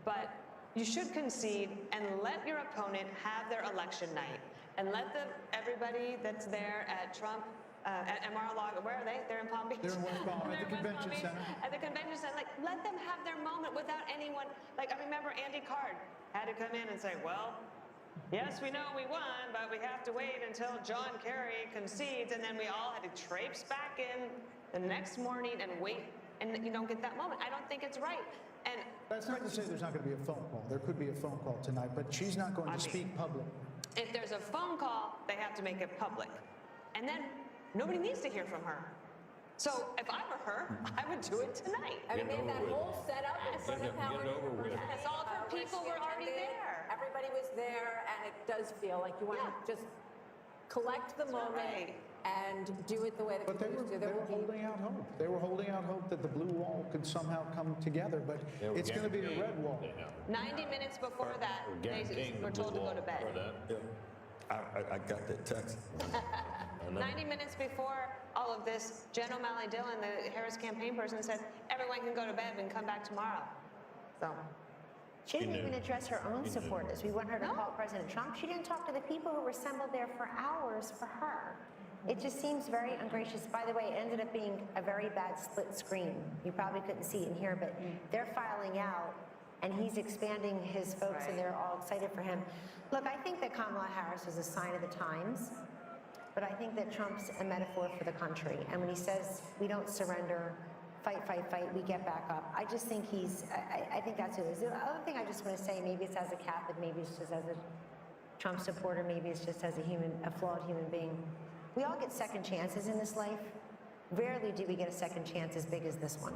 but you should concede and let your opponent have their election night, and let everybody that's there at Trump, at Mar-a-Lago, where are they? They're in Palm Beach. They're in West Palm at the convention center. At the convention center, like, let them have their moment without anyone. Like, I remember Andy Card had to come in and say, well, yes, we know we won, but we have to wait until John Kerry concedes, and then we all had to traipse back in the next morning and wait and you don't get that moment. I don't think it's right. And That's not to say there's not going to be a phone call. There could be a phone call tonight, but she's not going to speak publicly. if there's a phone call, they have to make it public. And then nobody needs to hear from her. So if I were her, I would do it tonight. I mean, they had that whole setup in front of Howard. Yes, all of her people were already there. Everybody was there, and it does feel like you want to just collect the moment and do it the way that But they were holding out hope. They were holding out hope that the blue wall could somehow come together, but it's going to be a red wall. 90 minutes before that, they were told to go to bed. I got that text. 90 minutes before all of this, Jen O'Malley Dillon, the Harris campaign person, said everyone can go to bed and come back tomorrow. So she didn't even address her own supporters. We want her to call President Trump. She didn't talk to the people who were assembled there for hours for her. It just seems very ungracious. By the way, it ended up being a very bad split screen. You probably couldn't see it in here, but they're filing out, and he's expanding his folks, and they're all excited for him. Look, I think that Kamala Harris is a sign of the times, but I think that Trump's a metaphor for the country. And when he says, we don't surrender, fight, fight, fight, we get back up, I just think I think that's who it is. The other thing I just want to say, maybe it's as a Catholic, maybe it's just as a Trump supporter, maybe it's just as a flawed human being. We all get second chances in this life. Rarely do we get a second chance as big as this one.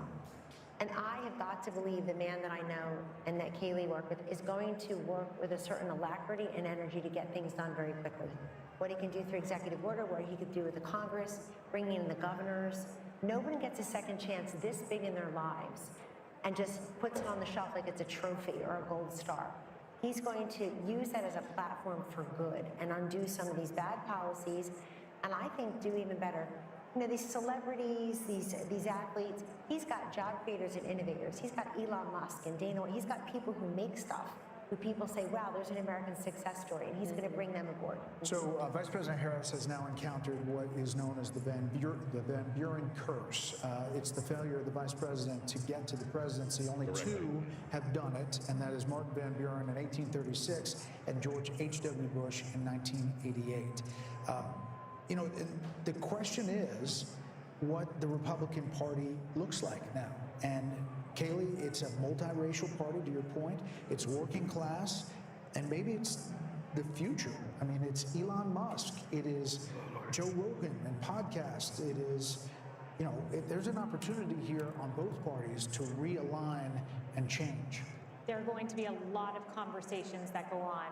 And I have got to believe the man that I know and that Kayleigh worked with is going to work with a certain alacrity and energy to get things done very quickly. What he can do through executive order, what he could do with the Congress, bringing in the governors. Nobody gets a second chance this big in their lives and just puts it on the shelf like it's a trophy or a gold star. He's going to use that as a platform for good and undo some of these bad policies, and I think do even better. You know, these celebrities, these athletes, he's got job creators and innovators. He's got Elon Musk and Dana White. He's got people who make stuff, who people say, wow, there's an American success story, and he's going to bring them aboard. So Vice President Harris has now encountered what is known as the Van Buren curse. It's the failure of the Vice President to get to the presidency. Only two have done it, and that is Martin Van Buren in 1836 and George H.W. Bush in 1988. You know, the question is what the Republican Party looks like now. And Kayleigh, it's a multiracial party, to your point. It's working class, and maybe it's the future. I mean, it's Elon Musk. It is Joe Rogan and podcasts. It is, you know, there's an opportunity here on both parties to realign and change. There are going to be a lot of conversations that go on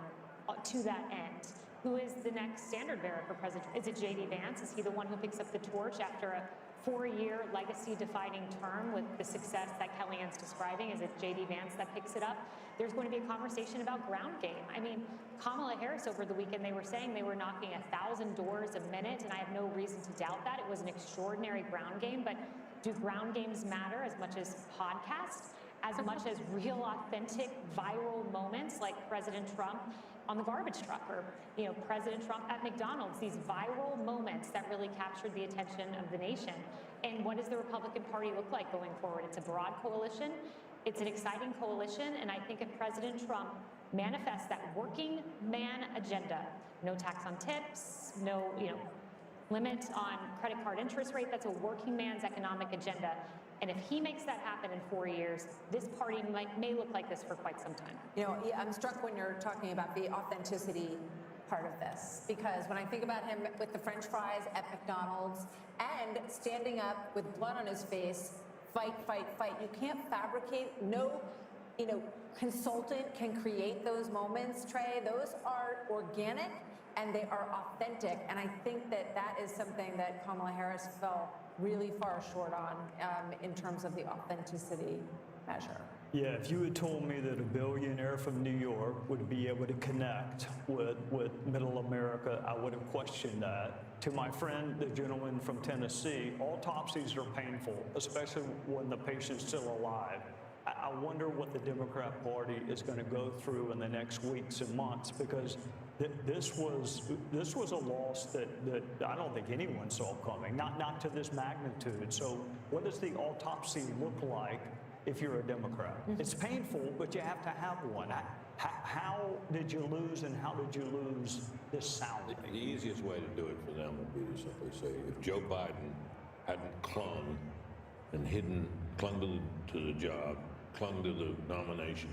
to that end. Who is the next standard bearer for President? Is it J.D. Vance? Is he the one who picks up the torch after a 4-year legacy-defining term with the success that Kellyanne's describing? Is it J.D. Vance that picks it up? There's going to be a conversation about ground game. I mean, Kamala Harris over the weekend, they were saying they were knocking 1,000 doors a minute, and I have no reason to doubt that. It was an extraordinary ground game, but do ground games matter as much as podcasts? As much as real, authentic, viral moments like President Trump on the garbage truck, or President Trump at McDonald's, these viral moments that really captured the attention of the nation. And what does the Republican Party look like going forward? It's a broad coalition. It's an exciting coalition, and I think if President Trump manifests that working man agenda, no tax on tips, no limit on credit card interest rate, that's a working man's economic agenda. And if he makes that happen in 4 years, this party may look like this for quite some time. You know, I'm struck when you're talking about the authenticity part of this, because when I think about him with the French fries at McDonald's and standing up with blood on his face, fight, fight, fight. You can't fabricate. No, consultant can create those moments, Trey. Those are organic and they are authentic. And I think that is something that Kamala Harris fell really far short on in terms of the authenticity measure. Yeah, if you had told me that a billionaire from New York would be able to connect with middle America, I would have questioned that. To my friend, the gentleman from Tennessee, autopsies are painful, especially when the patient's still alive. I wonder what the Democrat Party is going to go through in the next weeks and months, because this was a loss that I don't think anyone saw coming, not to this magnitude. So what does the autopsy look like if you're a Democrat? It's painful, but you have to have one. How did you lose, and how did you lose this sounding? The easiest way to do it for them would be to simply say, if Joe Biden hadn't cloned and clung to the job, clung to the nomination,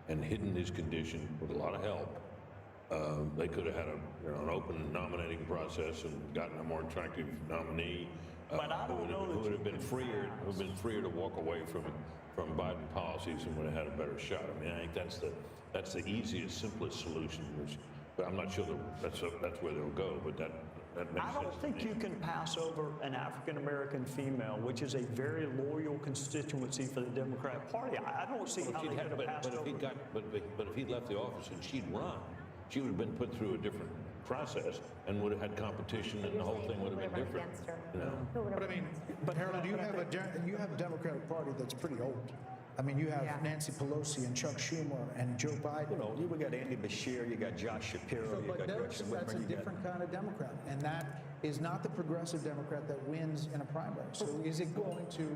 and hidden his condition with a lot of help, they could have had an open nominating process and gotten a more attractive nominee who would have been freer to walk away from Biden policies and would have had a better shot. I mean, I think that's the easiest, simplest solution. But I'm not sure that's where they'll go. But that makes sense. I don't think you can pass over an African-American female, which is a very loyal constituency for the Democrat Party. I don't see how they could have passed over. But if he left the office and she'd run, she would have been put through a different process and would have had competition, and the whole thing would have been different. You know? But I mean, Harold, you have a Democratic Party that's pretty old. I mean, you have Nancy Pelosi and Chuck Schumer and Joe Biden. You know, we got Andy Beshear, you got Josh Shapiro, you got Gretchen Whitmer. That's a different kind of Democrat, and that is not the progressive Democrat that wins in a primary. So is it going to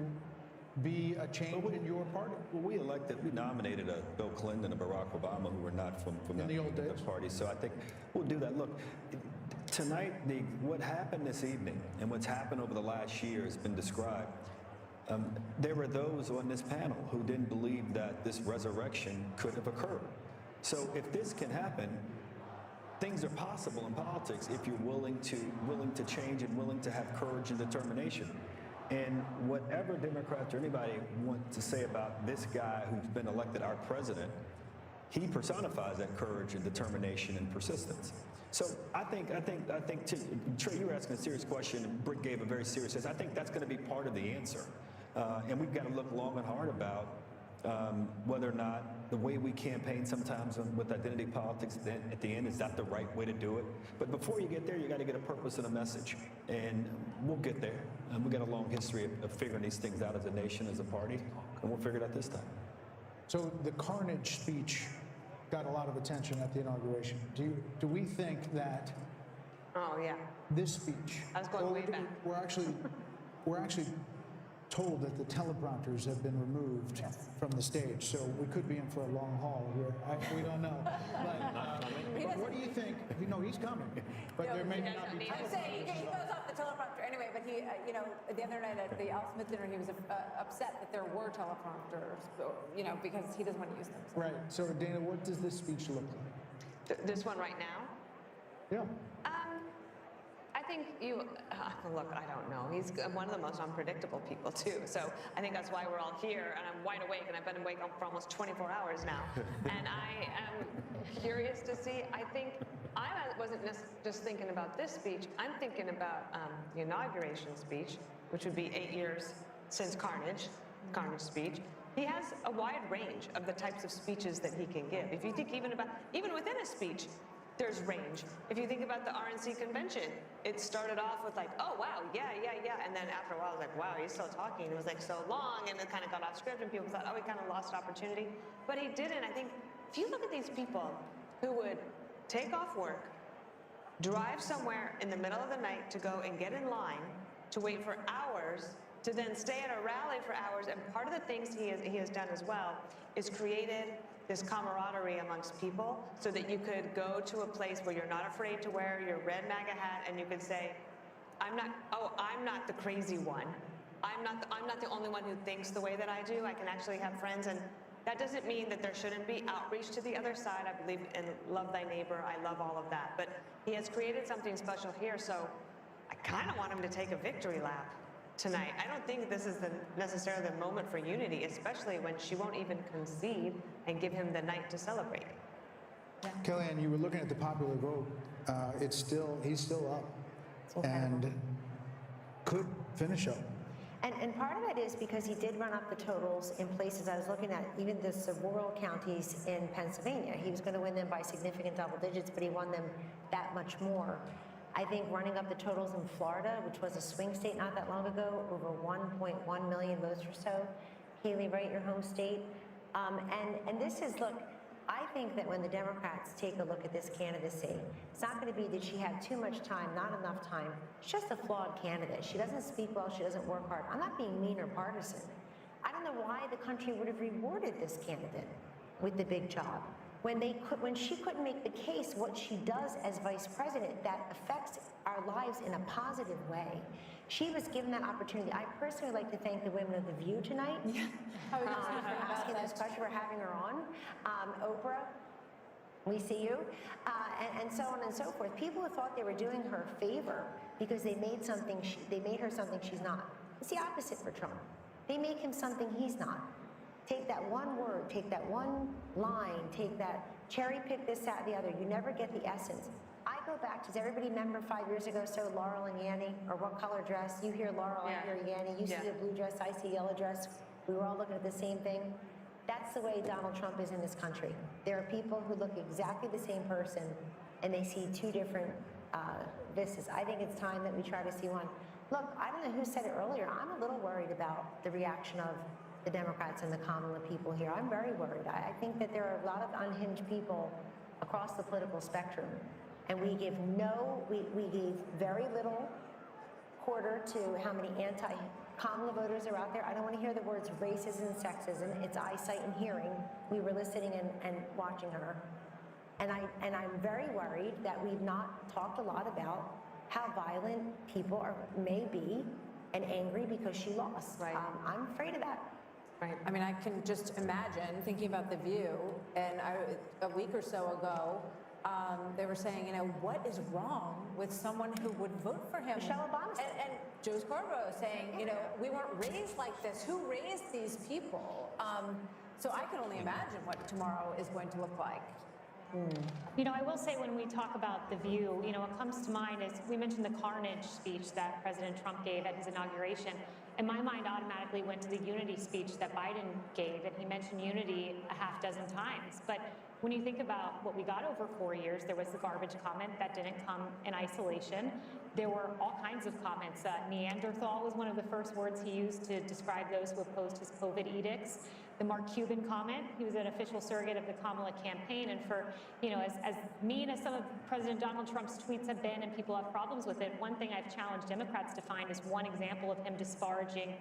be a change in your party? Well, we nominated a Bill Clinton and a Barack Obama who were not from the old days party. So I think we'll do that. Look, tonight, what happened this evening and what's happened over the last year has been described. There were those on this panel who didn't believe that this resurrection could have occurred. So if this can happen, things are possible in politics if you're willing to change and willing to have courage and determination. And whatever Democrats or anybody want to say about this guy who's been elected our president, he personifies that courage and determination and persistence. So I think, Trey, you were asking a serious question, and Britt gave a very serious answer. I think that's going to be part of the answer. And we've got to look long and hard about whether or not the way we campaign sometimes with identity politics at the end, is that the right way to do it? But before you get there, you got to get a purpose and a message. And we'll get there. We've got a long history of figuring these things out as a nation, as a party, and we'll figure it out this time. So the carnage speech got a lot of attention at the inauguration. Do we think that this speech, we're actually told that the teleprompters have been removed from the stage, so we could be in for a long haul here. We don't know. But what do you think? You know, he's coming, but there may not be. I'm saying he goes off the teleprompter anyway. But he, the other night at the Al Smith dinner, he was upset that there were teleprompters, because he doesn't want to use them. So. Right. So, Dana, what does this speech look like? This one right now? Yeah. I think look, I don't know. He's one of the most unpredictable people, too. So I think that's why we're all here, and I'm wide awake, and I've been awake for almost 24 hours now. And I am curious to see. I think I wasn't just thinking about this speech. I'm thinking about the inauguration speech, which would be 8 years since Carnage speech. He has a wide range of the types of speeches that he can give. If you think even within a speech, there's range. If you think about the RNC convention, it started off with like, oh, wow, yeah. And then after a while, it was like, wow, he's still talking. It was like so long, and it kind of got off script, and people thought, oh, he kind of lost opportunity. But he didn't. I think if you look at these people who would take off work, drive somewhere in the middle of the night to go and get in line, to wait for hours, to then stay at a rally for hours, and part of the things he has done as well is created this camaraderie amongst people so that you could go to a place where you're not afraid to wear your red MAGA hat, and you could say, I'm not the crazy one. I'm not the only one who thinks the way that I do. I can actually have friends, and that doesn't mean that there shouldn't be outreach to the other side. I believe in love thy neighbor. I love all of that. But he has created something special here, so I kind of want him to take a victory lap tonight. I don't think this is necessarily the moment for unity, especially when she won't even concede and give him the night to celebrate. Yeah. Kellyanne, you were looking at the popular vote. He's still up, and could finish up. And part of it is because he did run up the totals in places I was looking at, even the rural counties in Pennsylvania. He was going to win them by significant double digits, but he won them that much more. I think running up the totals in Florida, which was a swing state not that long ago, over 1.1 million votes or so. Haley, right, your home state. And this is, look, I think that when the Democrats take a look at this candidacy, it's not going to be that she had too much time, not enough time. She's just a flawed candidate. She doesn't speak well. She doesn't work hard. I'm not being mean or partisan. I don't know why the country would have rewarded this candidate with the big job. when she couldn't make the case what she does as vice president that affects our lives in a positive way. She was given that opportunity. I personally would like to thank the women of The View tonight for asking this question, for having her on. Oprah, we see you, and so on and so forth. People who thought they were doing her a favor because they made her something she's not. It's the opposite for Trump. They make him something he's not. Take that one word, take that one line, take that cherry pick this, that, the other. You never get the essence. I go back, does everybody remember 5 years ago, so Laurel and Yanny, or what color dress? You hear Laurel, I hear Yanny. You see a blue dress, I see a yellow dress. We were all looking at the same thing. That's the way Donald Trump is in this country. There are people who look exactly the same person, and they see two different vistas. I think it's time that we try to see one. Look, I don't know who said it earlier. I'm a little worried about the reaction of the Democrats and the Kamala people here. I'm very worried. I think that there are a lot of unhinged people across the political spectrum, and we gave very little quarter to how many anti-Kamala voters are out there. I don't want to hear the words racism and sexism. It's eyesight and hearing. We were listening and watching her. And I'm very worried that we've not talked a lot about how violent people may be and angry because she lost. Right. I'm afraid of that. Right. I mean, I can just imagine thinking about The View, and a week or so ago, they were saying, you know, what is wrong with someone who would vote for him? Michelle Obama. And Joe Scarborough saying, you know, we weren't raised like this. Who raised these people? So I can only imagine what tomorrow is going to look like. You know, I will say when we talk about The View, you know, what comes to mind is we mentioned the carnage speech that President Trump gave at his inauguration. And my mind automatically went to the unity speech that Biden gave, and he mentioned unity a half dozen times. But when you think about what we got over 4 years, there was the garbage comment that didn't come in isolation. There were all kinds of comments. Neanderthal was one of the first words he used to describe those who opposed his COVID edicts. The Mark Cuban comment, he was an official surrogate of the Kamala campaign, and for, you know, as mean as some of President Donald Trump's tweets have been and people have problems with it, one thing I've challenged Democrats to find is one example of him disparaging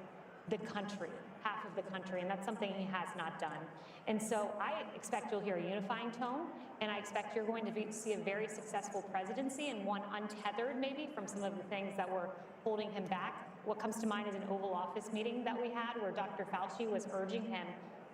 the country, half of the country, and that's something he has not done. And so I expect you'll hear a unifying tone, and I expect you're going to see a very successful presidency, and one untethered maybe from some of the things that were holding him back. What comes to mind is an Oval Office meeting that we had where Dr. Fauci was urging him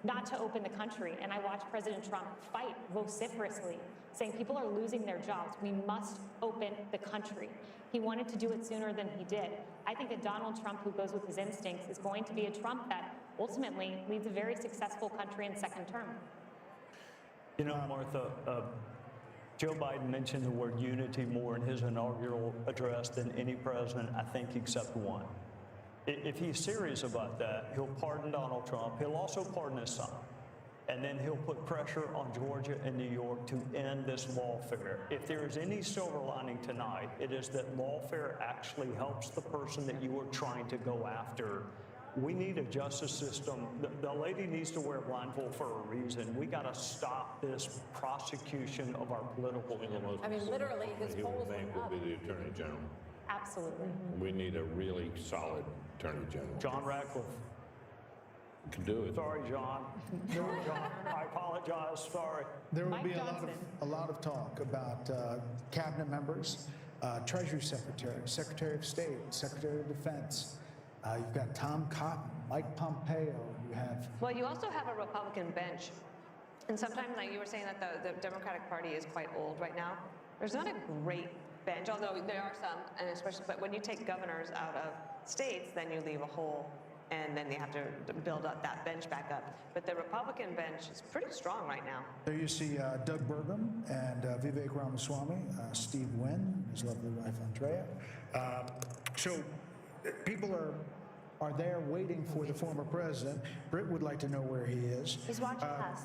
not to open the country. And I watched President Trump fight vociferously, saying people are losing their jobs. We must open the country. He wanted to do it sooner than he did. I think that Donald Trump, who goes with his instincts, is going to be a Trump that ultimately leads a very successful country in second term. You know, Martha, Joe Biden mentioned the word unity more in his inaugural address than any president, I think, except one. If he's serious about that, he'll pardon Donald Trump. He'll also pardon his son. And then he'll put pressure on Georgia and New York to end this lawfare. If there is any silver lining tonight, it is that lawfare actually helps the person that you are trying to go after. We need a justice system. The lady needs to wear a blindfold for a reason. We got to stop this prosecution of our political enemies. I mean, literally, his polls will be the Attorney General. Absolutely. We need a really solid Attorney General. John Ratcliffe. Can do it. Sorry, John. No, John. I apologize. Sorry. There will be a lot of talk about cabinet members, Treasury Secretary, Secretary of State, Secretary of Defense. You've got Tom Cotton, Mike Pompeo. You have. Well, you also have a Republican bench. And sometimes, like you were saying, that the Democratic Party is quite old right now. There's not a great bench, although there are some, and especially, but when you take governors out of states, then you leave a hole, and then you have to build up that bench back up. But the Republican bench is pretty strong right now. There you see Doug Burgum and Vivek Ramaswamy, Steve Wynn, his lovely wife Andrea. So people are there waiting for the former president. Britt would like to know where he is. He's watching us.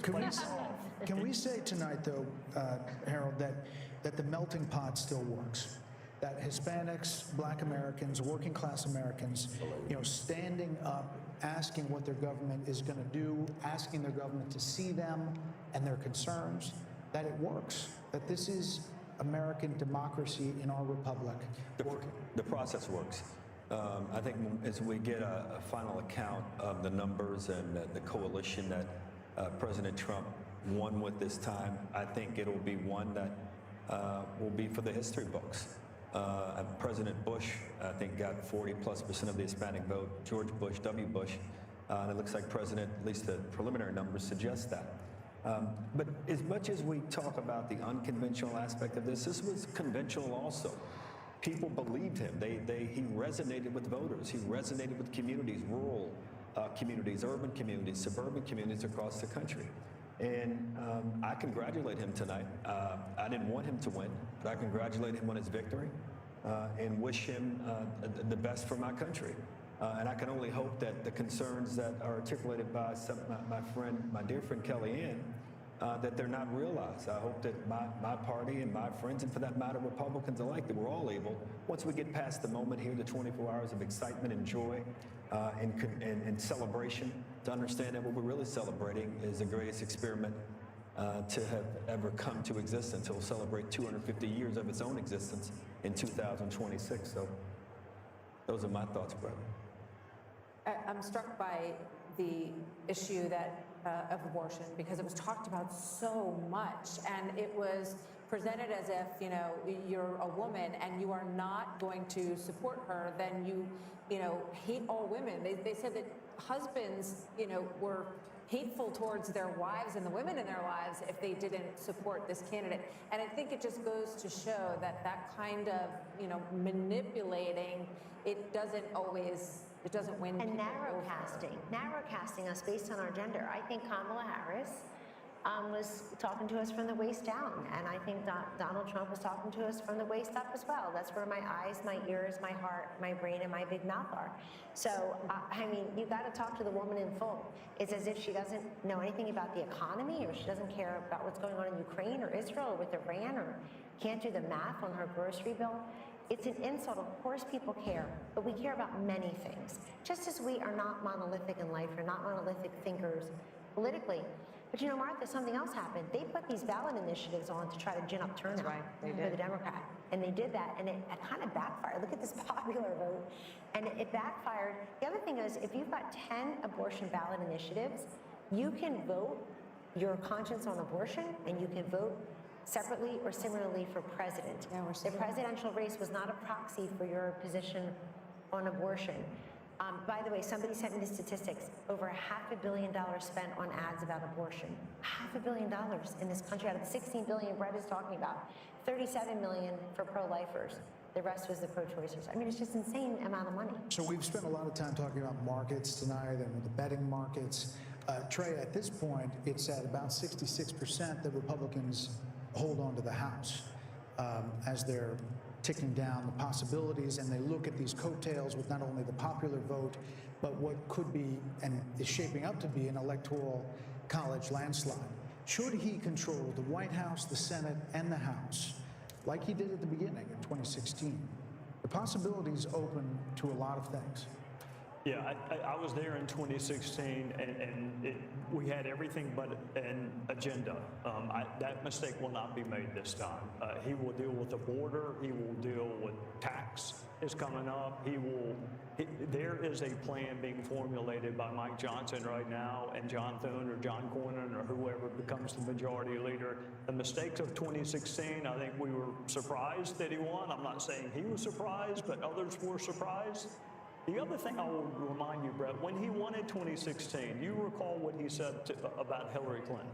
Can we say tonight, though, Harold, that the melting pot still works? That Hispanics, Black Americans, working class Americans, you know, standing up, asking what their government is going to do, asking their government to see them and their concerns, that it works, that this is American democracy in our republic working. The process works. I think as we get a final account of the numbers and the coalition that President Trump won with this time, I think it'll be one that will be for the history books. President Bush, I think, got 40+% of the Hispanic vote. George Bush, W. Bush, and it looks like President, at least the preliminary numbers suggest that. But as much as we talk about the unconventional aspect of this was conventional also. People believed him. He resonated with voters. He resonated with communities, rural communities, urban communities, suburban communities across the country. And I congratulate him tonight. I didn't want him to win, but I congratulate him on his victory and wish him the best for my country. And I can only hope that the concerns that are articulated by my dear friend Kellyanne, that they're not realized. I hope that my party and my friends, and for that matter, Republicans alike, that we're all able, once we get past the moment here, the 24 hours of excitement and joy and celebration, to understand that what we're really celebrating is the greatest experiment to have ever come to existence. It will celebrate 250 years of its own existence in 2026. So those are my thoughts, brother. I'm struck by the issue of abortion, because it was talked about so much, and it was presented as if, you're a woman and you are not going to support her, then you hate all women. They said that husbands, were hateful towards their wives and the women in their lives if they didn't support this candidate. And I think it just goes to show that kind of, manipulating, it doesn't win. And narrow casting us based on our gender. I think Kamala Harris was talking to us from the waist down, and I think Donald Trump was talking to us from the waist up as well. That's where my eyes, my ears, my heart, my brain, and my big mouth are. So, I mean, you got to talk to the woman in full. It's as if she doesn't know anything about the economy, or she doesn't care about what's going on in Ukraine or Israel or with Iran, or can't do the math on her grocery bill. It's an insult. Of course people care, but we care about many things. Just as we are not monolithic in life, we're not monolithic thinkers politically. But Martha, something else happened. They put these ballot initiatives on to try to gin up turnout for the Democrat. And they did that, and it kind of backfired. Look at this popular vote. And it backfired. The other thing is, if you've got 10 abortion ballot initiatives, you can vote your conscience on abortion, and you can vote separately or similarly for president. The presidential race was not a proxy for your position on abortion. By the way, somebody sent me the statistics. Over $500 million spent on ads about abortion. $500 million in this country out of the $16 billion Brett is talking about. $37 million for pro-lifers. The rest was the pro-choicers. I mean, it's just an insane amount of money. So we've spent a lot of time talking about markets tonight and the betting markets. Trey, at this point, it's at about 66% that Republicans hold on to the House as they're ticking down the possibilities, and they look at these coattails with not only the popular vote, but what could be and is shaping up to be an electoral college landslide. Should he control the White House, the Senate, and the House, like he did at the beginning in 2016, the possibilities open to a lot of things. Yeah, I was there in 2016, and we had everything but an agenda. That mistake will not be made this time. He will deal with the border. He will deal with tax is coming up. There is a plan being formulated by Mike Johnson right now, and John Thune or John Cornyn or whoever becomes the majority leader. The mistakes of 2016, I think we were surprised that he won. I'm not saying he was surprised, but others were surprised. The other thing I will remind you, Brett, when he won in 2016, you recall what he said about Hillary Clinton.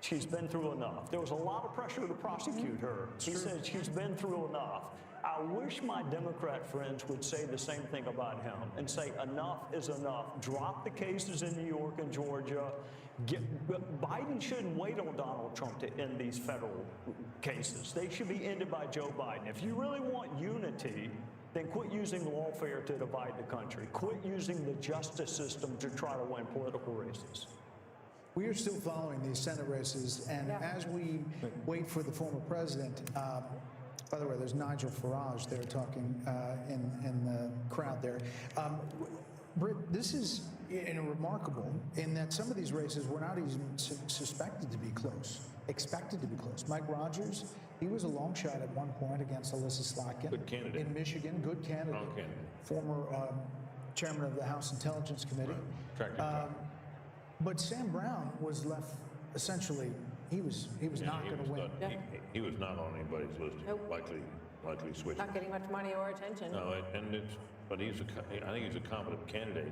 She's been through enough. There was a lot of pressure to prosecute her. He said she's been through enough. I wish my Democrat friends would say the same thing about him and say enough is enough. Drop the cases in New York and Georgia. Biden shouldn't wait on Donald Trump to end these federal cases. They should be ended by Joe Biden. If you really want unity, then quit using lawfare to divide the country. Quit using the justice system to try to win political races. We are still following these Senate races, and as we wait for the former president, by the way, there's Nigel Farage there talking in the crowd there. Britt, this is remarkable in that some of these races were not even suspected to be close, expected to be close. Mike Rogers, he was a long shot at one point against Alyssa Slotkin. Good candidate. In Michigan, good candidate. Strong candidate. Former chairman of the House Intelligence Committee. Right. But Sam Brown was left essentially he was not going to win. He was not on anybody's list. Likely switching. Not getting much money or attention. No, but I think he's a competent candidate.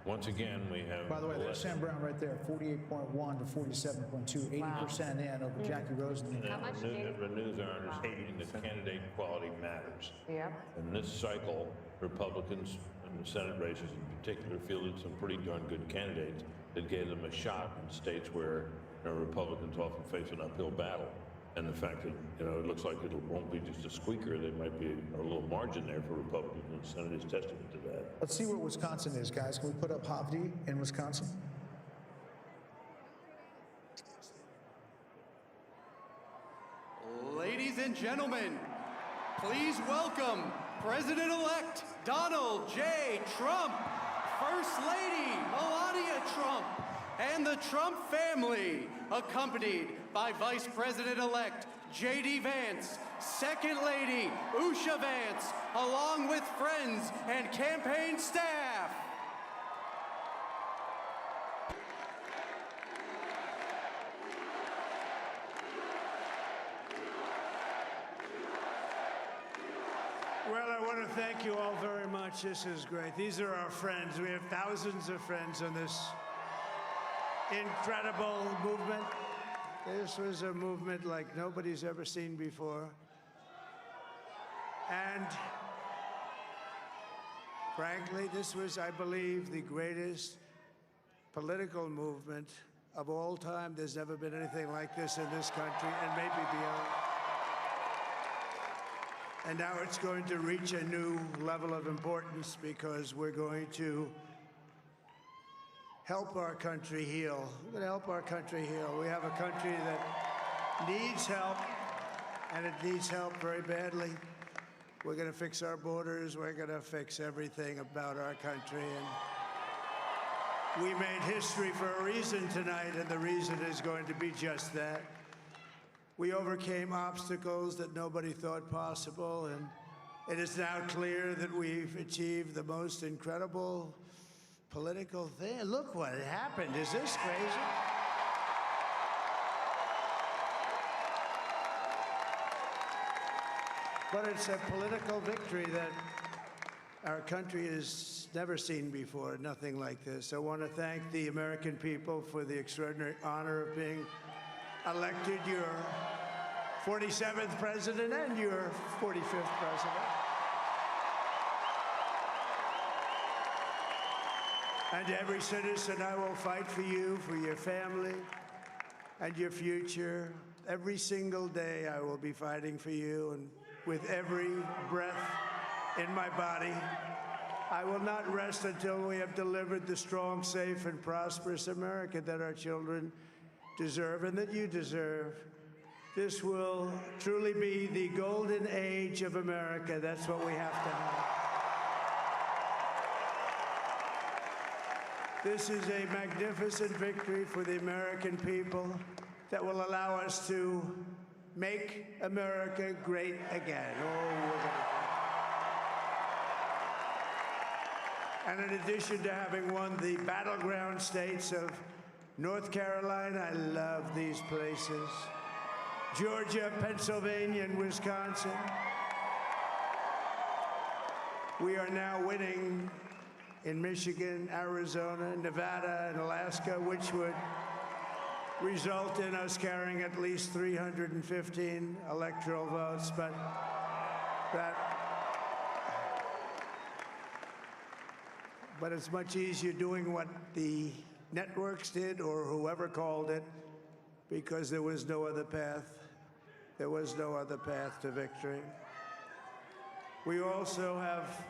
Once again, we have. By the way, there's Sam Brown right there, 48.1 to 47.2, 80% in over Jackie Rosen. How much renews our understanding that candidate quality matters. Yeah. In this cycle, Republicans in the Senate races in particular fielded some pretty darn good candidates that gave them a shot in states where Republicans often face an uphill battle. And the fact that, it looks like it won't be just a squeaker, there might be a little margin there for Republicans in the Senate is testament to that. Let's see where Wisconsin is, guys. Can we put up Havdi in Wisconsin? Ladies and gentlemen, please welcome President-elect Donald J. Trump, First Lady Melania Trump, and the Trump family, accompanied by Vice President-elect J.D. Vance, Second Lady Usha Vance, along with friends and campaign staff. Well, I want to thank you all very much. This is great. These are our friends. We have thousands of friends on this incredible movement. This was a movement like nobody's ever seen before. And frankly, this was, I believe, the greatest political movement of all time. There's never been anything like this in this country, and maybe beyond. And now it's going to reach a new level of importance because we're going to help our country heal. We're going to help our country heal. We have a country that needs help, and it needs help very badly. We're going to fix our borders. We're going to fix everything about our country. And we made history for a reason tonight, and the reason is going to be just that. We overcame obstacles that nobody thought possible, and it is now clear that we've achieved the most incredible political thing. Look what happened. Is this crazy? But it's a political victory that our country has never seen before, nothing like this. I want to thank the American people for the extraordinary honor of being elected your 47th president and your 45th president. And every citizen, I will fight for you, for your family, and your future. Every single day, I will be fighting for you, and with every breath in my body, I will not rest until we have delivered the strong, safe, and prosperous America that our children deserve and that you deserve. This will truly be the golden age of America. That's what we have to have. This is a magnificent victory for the American people that will allow us to make America great again. And in addition to having won the battleground states of North Carolina, I love these places, Georgia, Pennsylvania, and Wisconsin, we are now winning in Michigan, Arizona, Nevada, and Alaska, which would result in us carrying at least 315 electoral votes. But it's much easier doing what the networks did or whoever called it, because there was no other path. There was no other path to victory. We also have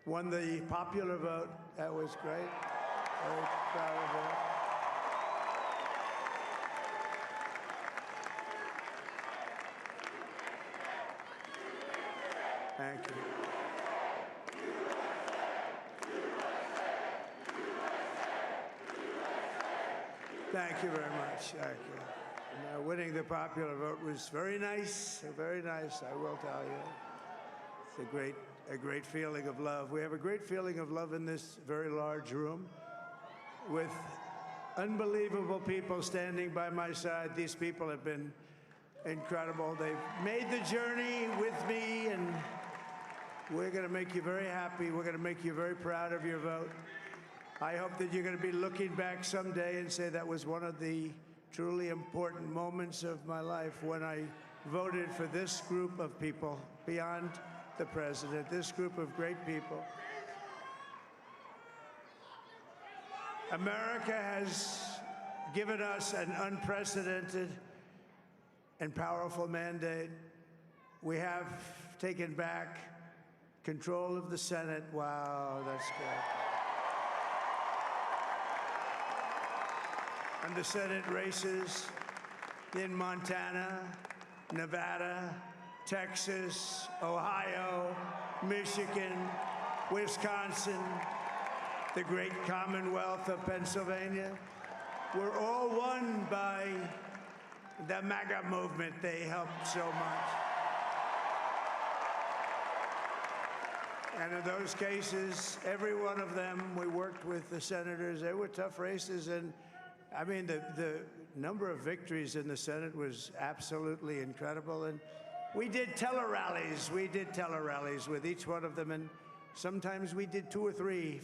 won the popular vote. That was great. Very proud of that. Thank you. Thank you very much. Thank you. And, winning the popular vote was very nice, I will tell you. It's a great feeling of love. We have a great feeling of love in this very large room with unbelievable people standing by my side. These people have been incredible. They've made the journey with me, and we're going to make you very happy. We're going to make you very proud of your vote. I hope that you're going to be looking back someday and say that was one of the truly important moments of my life when I voted for this group of people beyond the president, this group of great people. America has given us an unprecedented and powerful mandate. We have taken back control of the Senate. Wow, that's good. And the Senate races in Montana, Nevada, Texas, Ohio, Michigan, Wisconsin, the great Commonwealth of Pennsylvania, were all won by the MAGA movement. They helped so much. And in those cases, every one of them, we worked with the senators. They were tough races, and I mean, the number of victories in the Senate was absolutely incredible. And we did tele-rallies. We did tele-rallies with each one of them, and sometimes we did 2 or 3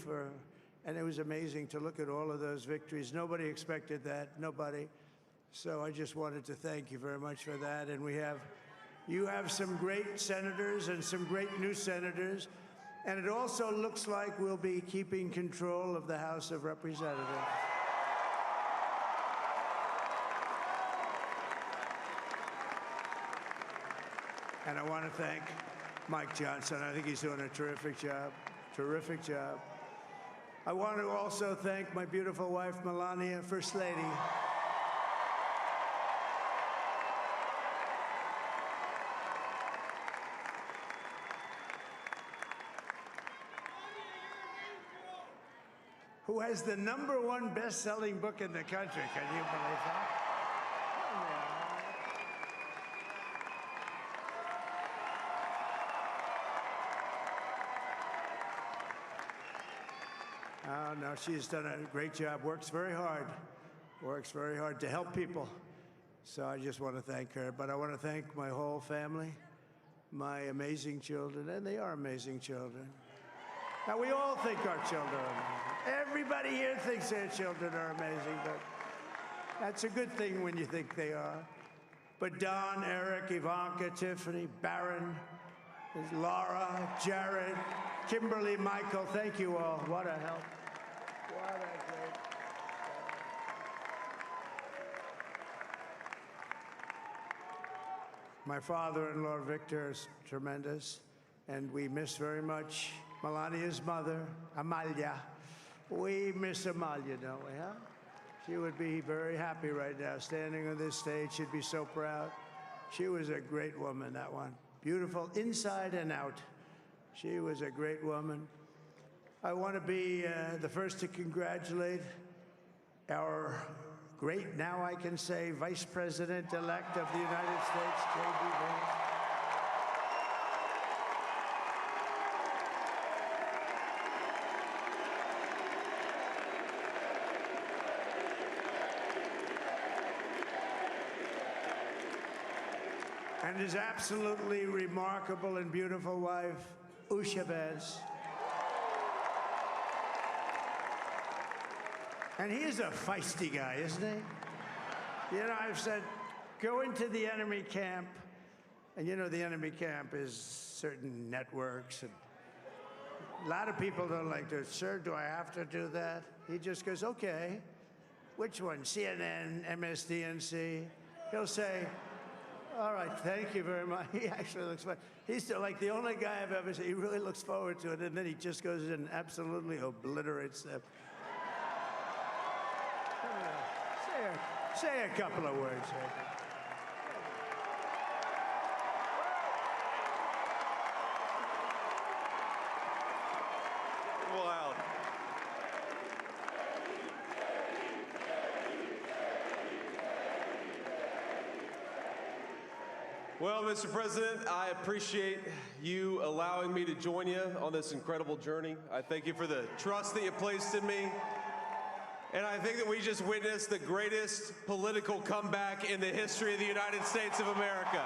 and it was amazing to look at all of those victories. Nobody expected that, nobody. So I just wanted to thank you very much for that. And you have some great senators and some great new senators. And it also looks like we'll be keeping control of the House of Representatives. And I want to thank Mike Johnson. I think he's doing a terrific job, terrific job. I want to also thank my beautiful wife, Melania, First Lady. Who has the #1 best-selling book in the country. Can you believe that? Oh, no, she's done a great job, works very hard to help people. So I just want to thank her. But I want to thank my whole family, my amazing children, and they are amazing children. Now, we all think our children are amazing. Everybody here thinks their children are amazing, but that's a good thing when you think they are. But Don, Eric, Ivanka, Tiffany, Barron, Laura, Jared, Kimberly, Michael, thank you all. What a help. What a great help. My father-in-law, Victor, is tremendous, and we miss very much Melania's mother, Amalia. We miss Amalia, don't we, huh? She would be very happy right now, standing on this stage. She'd be so proud. She was a great woman, that one. Beautiful inside and out. She was a great woman. I want to be the first to congratulate our great, now I can say, Vice President-elect of the United States, J.D. Vance. And his absolutely remarkable and beautiful wife, Usha Vance. And he's a feisty guy, isn't he? You know, I've said, go into the enemy camp. And you know, the enemy camp is certain networks. And a lot of people don't like to, sir, do I have to do that? He just goes, okay. Which one? CNN, MSDNC? He'll say, all right, thank you very much. He actually looks fun. He's like the only guy I've ever seen. He really looks forward to it, and then he just goes in and absolutely obliterates them. Say a couple of words. Wow. Well, Mr. President, I appreciate you allowing me to join you on this incredible journey. I thank you for the trust that you placed in me. And I think that we just witnessed the greatest political comeback in the history of the United States of America.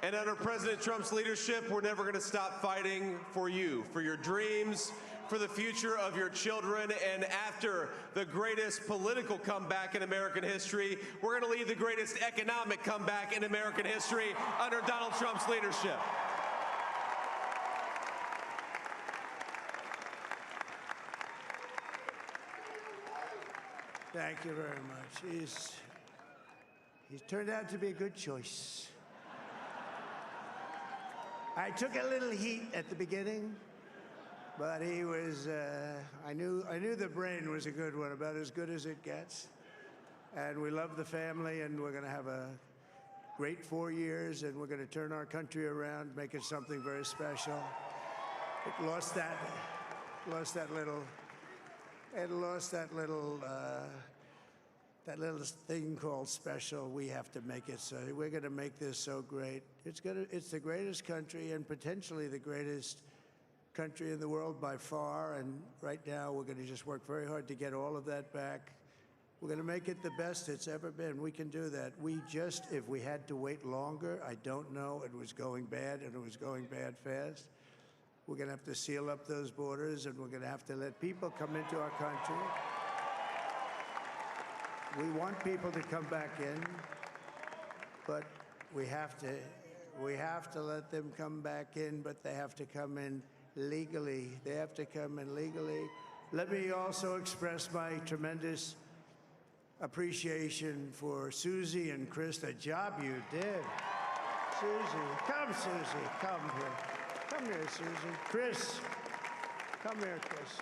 And under President Trump's leadership, we're never going to stop fighting for you, for your dreams, for the future of your children. And after the greatest political comeback in American history, we're going to lead the greatest economic comeback in American history under Donald Trump's leadership. Thank you very much. He's turned out to be a good choice. I took a little heat at the beginning, but he was, I knew the brain was a good one, about as good as it gets. And we love the family, and we're going to have a great 4 years, and we're going to turn our country around, make it something very special. It lost that little thing called special. We have to make it so. We're going to make this so great. It's the greatest country and potentially the greatest country in the world by far. And right now, we're going to just work very hard to get all of that back. We're going to make it the best it's ever been. We can do that. If we had to wait longer, I don't know. It was going bad, and it was going bad fast. We're going to have to seal up those borders, and we're going to have to let people come into our country. We want people to come back in, but we have to let them come back in, but they have to come in legally. They have to come in legally. Let me also express my tremendous appreciation for Susie and Chris, the job you did. Susie, come here. Come here, Susie. Chris, come here, Chris.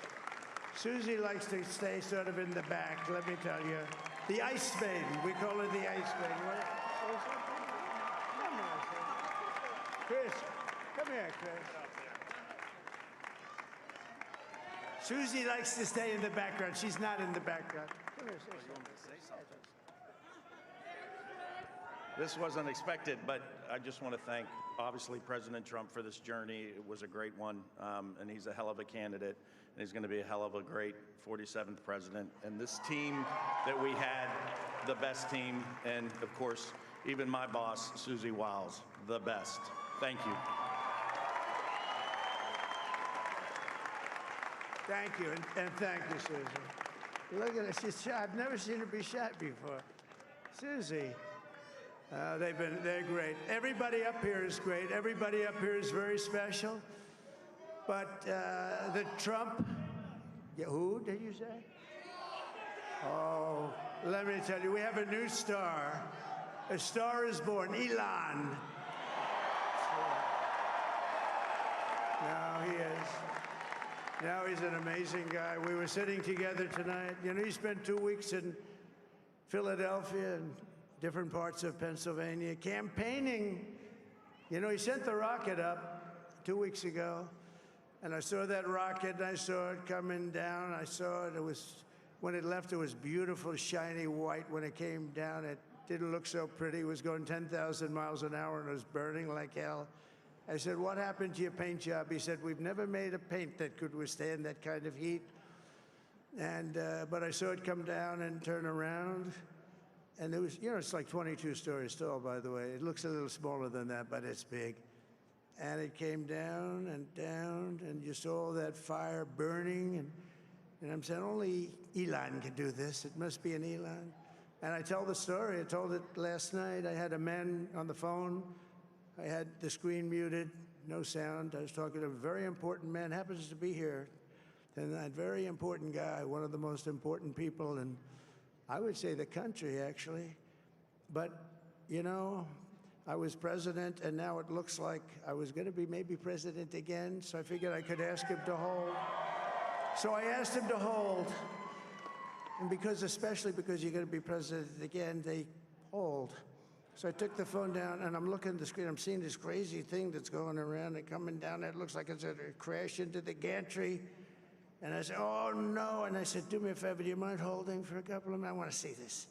Susie likes to stay sort of in the back, let me tell you. The Ice Maiden, we call her the Ice Maiden. Come here, Chris. Come here, Chris. Susie likes to stay in the background. She's not in the background. Come here, say something. This wasn't expected, but I just want to thank, obviously, President Trump for this journey. It was a great one, and he's a hell of a candidate, and he's going to be a hell of a great 47th president. And this team that we had, the best team, and, of course, even my boss, Susie Wiles, the best. Thank you. Thank you, and thank you, Susie. Look at her, she's shy. I've never seen her be shy before. Susie. They're great. Everybody up here is great. Everybody up here is very special. But the Trump, who did you say? Oh, let me tell you, we have a new star. A star is born, Elon. Now he is. Now he's an amazing guy. We were sitting together tonight. You know, he spent 2 weeks in Philadelphia and different parts of Pennsylvania, campaigning. You know, he sent the rocket up 2 weeks ago, and I saw that rocket, and I saw it coming down. I saw it. When it left, it was beautiful, shiny white. When it came down, it didn't look so pretty. It was going 10,000 miles an hour, and it was burning like hell. I said, what happened to your paint job? He said, we've never made a paint that could withstand that kind of heat. And but I saw it come down and turn around. And it was, you know, it's like 22 stories tall, by the way. It looks a little smaller than that, but it's big. And it came down, and you saw all that fire burning. And I'm saying, only Elon can do this. It must be an Elon. And I tell the story. I told it last night. I had a man on the phone. I had the screen muted, no sound. I was talking to a very important man, happens to be here. And that very important guy, one of the most important people in, I would say, the country, actually. But, you know, I was president, and now it looks like I was going to be maybe president again, so I figured I could ask him to hold. So I asked him to hold. And especially because you're going to be president again, they hold. So I took the phone down, and I'm looking at the screen. I'm seeing this crazy thing that's going around and coming down. It looks like it's going to crash into the gantry. And I said, oh, no. And I said, do me a favor, do you mind holding for a couple of minutes? I want to see this.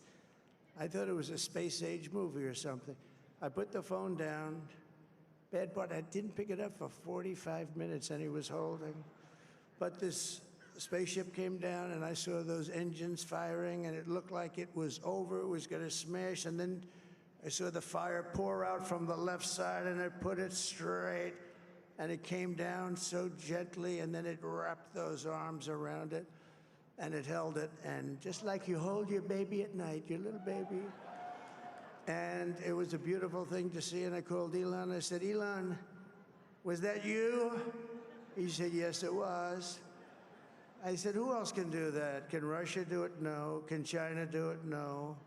I thought it was a space-age movie or something. I put the phone down, bad part, I didn't pick it up for 45 minutes, and he was holding. But this spaceship came down, and I saw those engines firing, and it looked like it was over, it was going to smash, and then I saw the fire pour out from the left side, and I put it straight, and it came down so gently, and then it wrapped those arms around it, and it held it, and just like you hold your baby at night, your little baby. And it was a beautiful thing to see, and I called Elon. I said, Elon, was that you? He said, yes, it was. I said, who else can do that? Can Russia do it? No. Can China do it? No.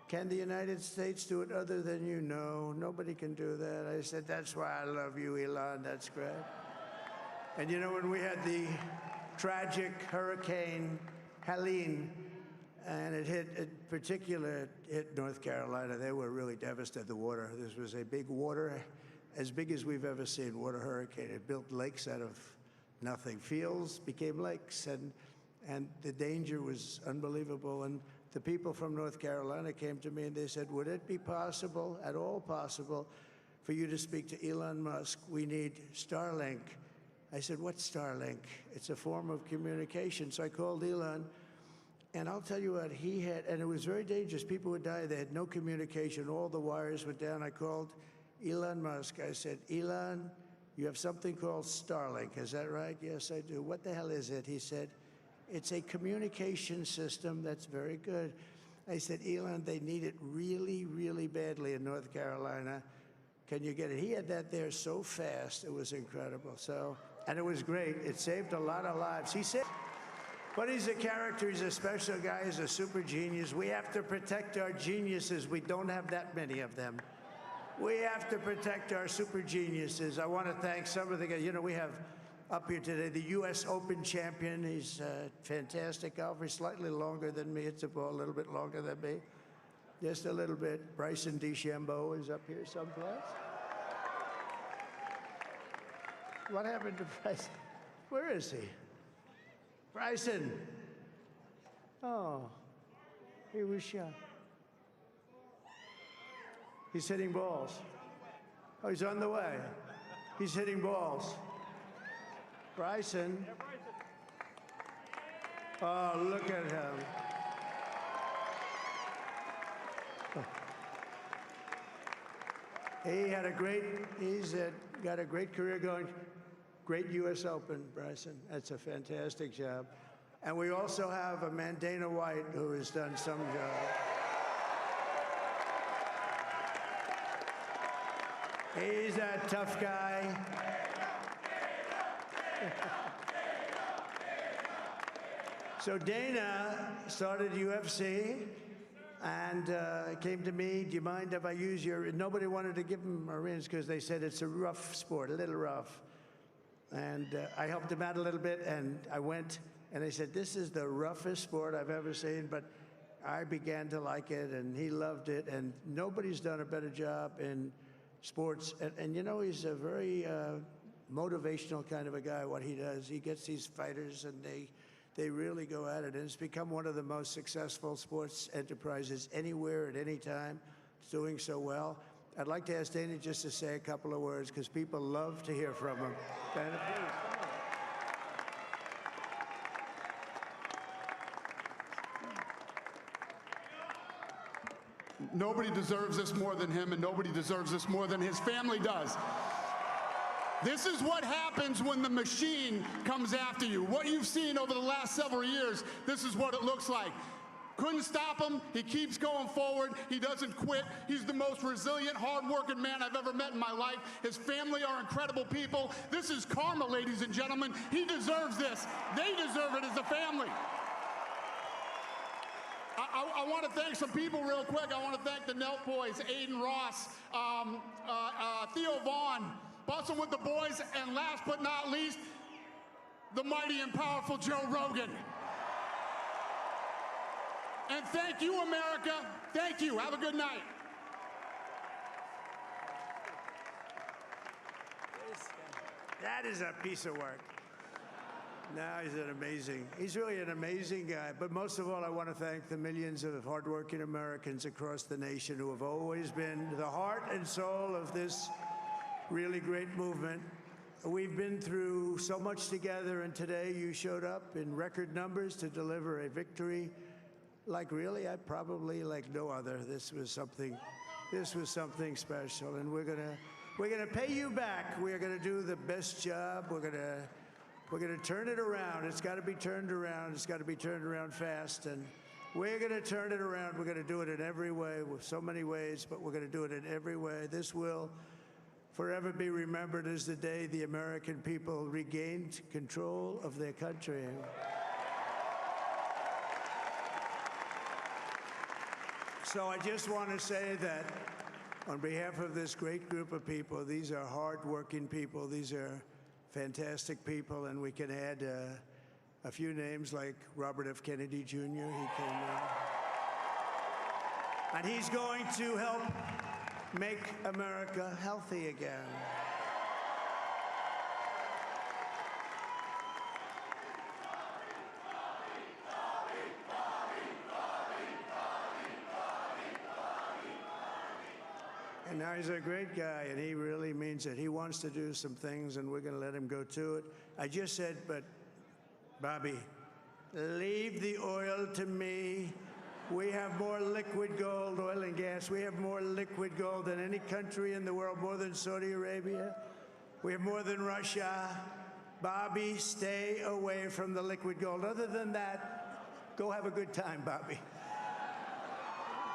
Can the United States do it other than you? No. Nobody can do that. I said, that's why I love you, Elon. That's great. And you know, when we had the tragic Hurricane Helene, and it hit North Carolina, they were really devastated. The water, this was a big water, as big as we've ever seen, water hurricane. It built lakes out of nothing. Fields became lakes, and the danger was unbelievable. And the people from North Carolina came to me and they said, would it be possible, at all possible, for you to speak to Elon Musk? We need Starlink. I said, what's Starlink? It's a form of communication. So I called Elon, and I'll tell you what, he had, and it was very dangerous. People would die. They had no communication. All the wires went down. I called Elon Musk. I said, Elon, you have something called Starlink. Is that right? Yes, I do. What the hell is it? He said, it's a communication system that's very good. I said, Elon, they need it really, really badly in North Carolina. Can you get it? He had that there so fast. It was incredible. So, and it was great. It saved a lot of lives. He said, but he's a character. He's a special guy. He's a super genius. We have to protect our geniuses. We don't have that many of them. We have to protect our super geniuses. I want to thank some of the guys. You know, we have up here today the U.S. Open champion. He's a fantastic golfer. He's slightly longer than me. Hits the ball a little bit longer than me. Just a little bit. Bryson DeChambeau is up here someplace. What happened to Bryson? Where is he? Bryson. Oh, he was shot. He's hitting balls. Oh, he's on the way. He's hitting balls. Bryson. Oh, look at him. He had he's got a great career going. Great U.S. Open, Bryson. That's a fantastic job. And we also have a man, Dana White, who has done some job. He's a tough guy. So Dana started UFC and came to me, do you mind if I use your, nobody wanted to give him a rinse because they said it's a rough sport, a little rough. And I helped him out a little bit, and I went, and I said, this is the roughest sport I've ever seen, but I began to like it, and he loved it, and nobody's done a better job in sports. And you know, he's a very motivational kind of a guy, what he does. He gets these fighters, and they really go at it, and it's become one of the most successful sports enterprises anywhere at any time. It's doing so well. I'd like to ask Dana just to say a couple of words, because people love to hear from him. Dana, please. Nobody deserves this more than him, and nobody deserves this more than his family does. This is what happens when the machine comes after you. What you've seen over the last several years, this is what it looks like. Couldn't stop him. He keeps going forward. He doesn't quit. He's the most resilient, hard-working man I've ever met in my life. His family are incredible people. This is karma, ladies and gentlemen. He deserves this. They deserve it as a family. I want to thank some people real quick. I want to thank the Nelt boys, Aiden Ross, Theo Vaughn, busting with the boys, and last but not least, the mighty and powerful Joe Rogan. And thank you, America. Thank you. Have a good night. That is a piece of work. Now he's really an amazing guy. But most of all, I want to thank the millions of hardworking Americans across the nation who have always been the heart and soul of this really great movement. We've been through so much together, and today you showed up in record numbers to deliver a victory like really, probably like no other. This was something special, and we're gonna pay you back. We're gonna do the best job. We're gonna turn it around. It's got to be turned around. It's got to be turned around fast, and we're gonna turn it around. We're gonna do it in every way, with so many ways, but we're gonna do it in every way. This will forever be remembered as the day the American people regained control of their country. So I just want to say that on behalf of this great group of people, these are hard-working people, these are fantastic people, and we can add a few names like Robert F. Kennedy Jr. He came in. And he's going to help make America healthy again. And now he's a great guy, and he really means it. He wants to do some things, and we're going to let him go to it. I just said, but Bobby, leave the oil to me. We have more liquid gold, oil and gas. We have more liquid gold than any country in the world, more than Saudi Arabia. We have more than Russia. Bobby, stay away from the liquid gold. Other than that, go have a good time, Bobby.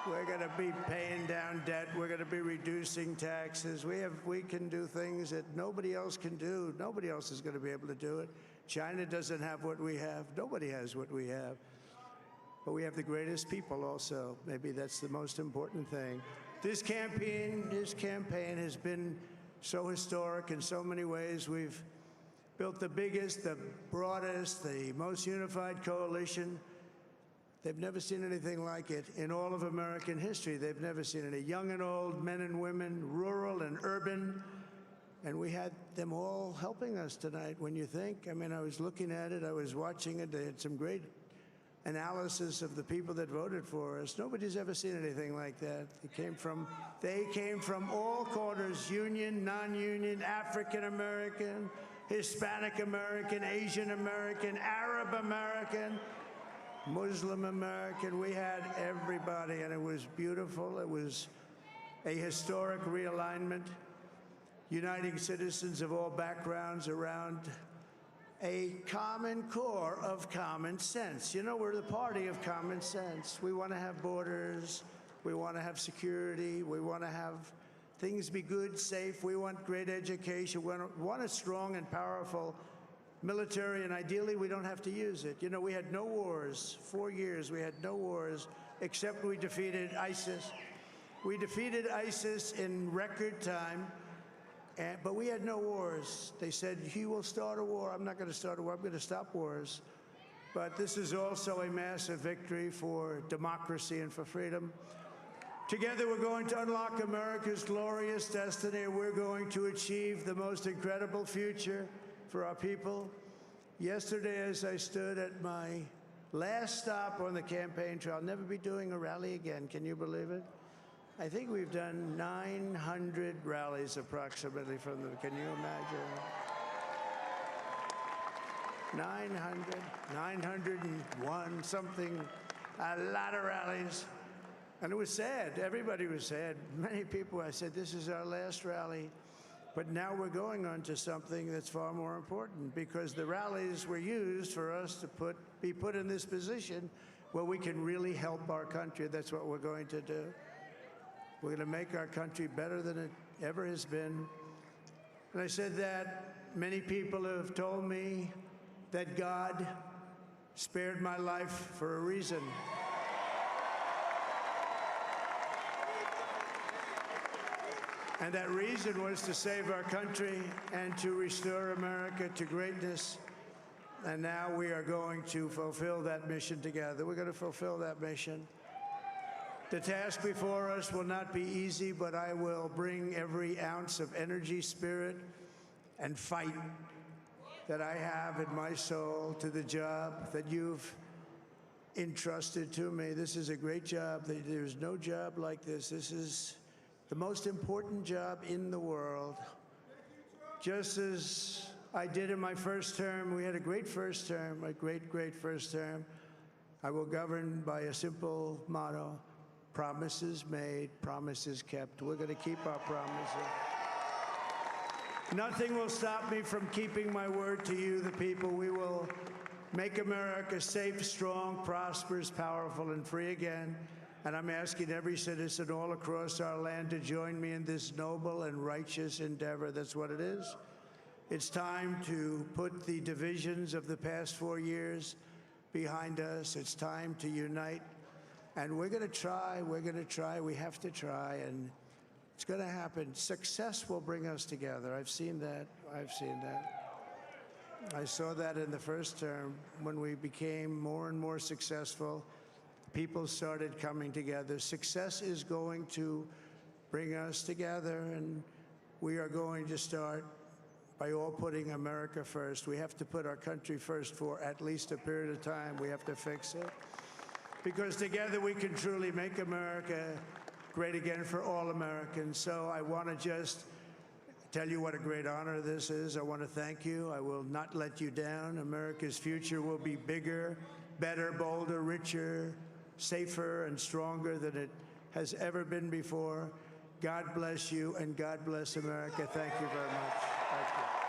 We're going to be paying down debt. We're going to be reducing taxes. We can do things that nobody else can do. Nobody else is going to be able to do it. China doesn't have what we have. Nobody has what we have. But we have the greatest people also. Maybe that's the most important thing. This campaign has been so historic in so many ways. We've built the biggest, the broadest, the most unified coalition. They've never seen anything like it in all of American history. They've never seen it. Young and old, men and women, rural and urban. And we had them all helping us tonight. When you think, I mean, I was looking at it, I was watching it. They had some great analysis of the people that voted for us. Nobody's ever seen anything like that. They came from all corners, union, non-union, African American, Hispanic American, Asian American, Arab American, Muslim American. We had everybody, and it was beautiful. It was a historic realignment, uniting citizens of all backgrounds around a common core of common sense. You know, we're the party of common sense. We want to have borders. We want to have security. We want to have things be good, safe. We want great education. We want a strong and powerful military, and ideally we don't have to use it. You know, we had no wars. 4 years we had no wars, except we defeated ISIS. We defeated ISIS in record time. But we had no wars. They said, he will start a war. I'm not going to start a war. I'm going to stop wars. But this is also a massive victory for democracy and for freedom. Together, we're going to unlock America's glorious destiny. We're going to achieve the most incredible future for our people. Yesterday, as I stood at my last stop on the campaign trail, I'll never be doing a rally again. Can you believe it? I think we've done 900 rallies approximately from them. Can you imagine? 901, something, a lot of rallies. And it was sad. Everybody was sad. Many people, I said, this is our last rally. But now we're going on to something that's far more important, because the rallies were used for us to be put in this position where we can really help our country. That's what we're going to do. We're going to make our country better than it ever has been. And I said that many people have told me that God spared my life for a reason. And that reason was to save our country and to restore America to greatness. And now we are going to fulfill that mission together. We're going to fulfill that mission. The task before us will not be easy, but I will bring every ounce of energy, spirit, and fight that I have in my soul to the job that you've entrusted to me. This is a great job. There's no job like this. This is the most important job in the world. just as I did in my first term. We had a great first term, a great first term. I will govern by a simple motto: promises made, promises kept. We're going to keep our promises. Nothing will stop me from keeping my word to you, the people. We will make America safe, strong, prosperous, powerful, and free again. And I'm asking every citizen all across our land to join me in this noble and righteous endeavor. That's what it is. It's time to put the divisions of the past 4 years behind us. It's time to unite. And we're going to try. We're going to try. We have to try. And it's going to happen. Success will bring us together. I've seen that. I've seen that. I saw that in the first term. When we became more and more successful, people started coming together. Success is going to bring us together, and we are going to start by all putting America first. We have to put our country first for at least a period of time. We have to fix it. Because together we can truly make America great again for all Americans. So I want to just tell you what a great honor this is. I want to thank you. I will not let you down. America's future will be bigger, better, bolder, richer, safer, and stronger than it has ever been before. God bless you, and God bless America. Thank you very much. Thank you.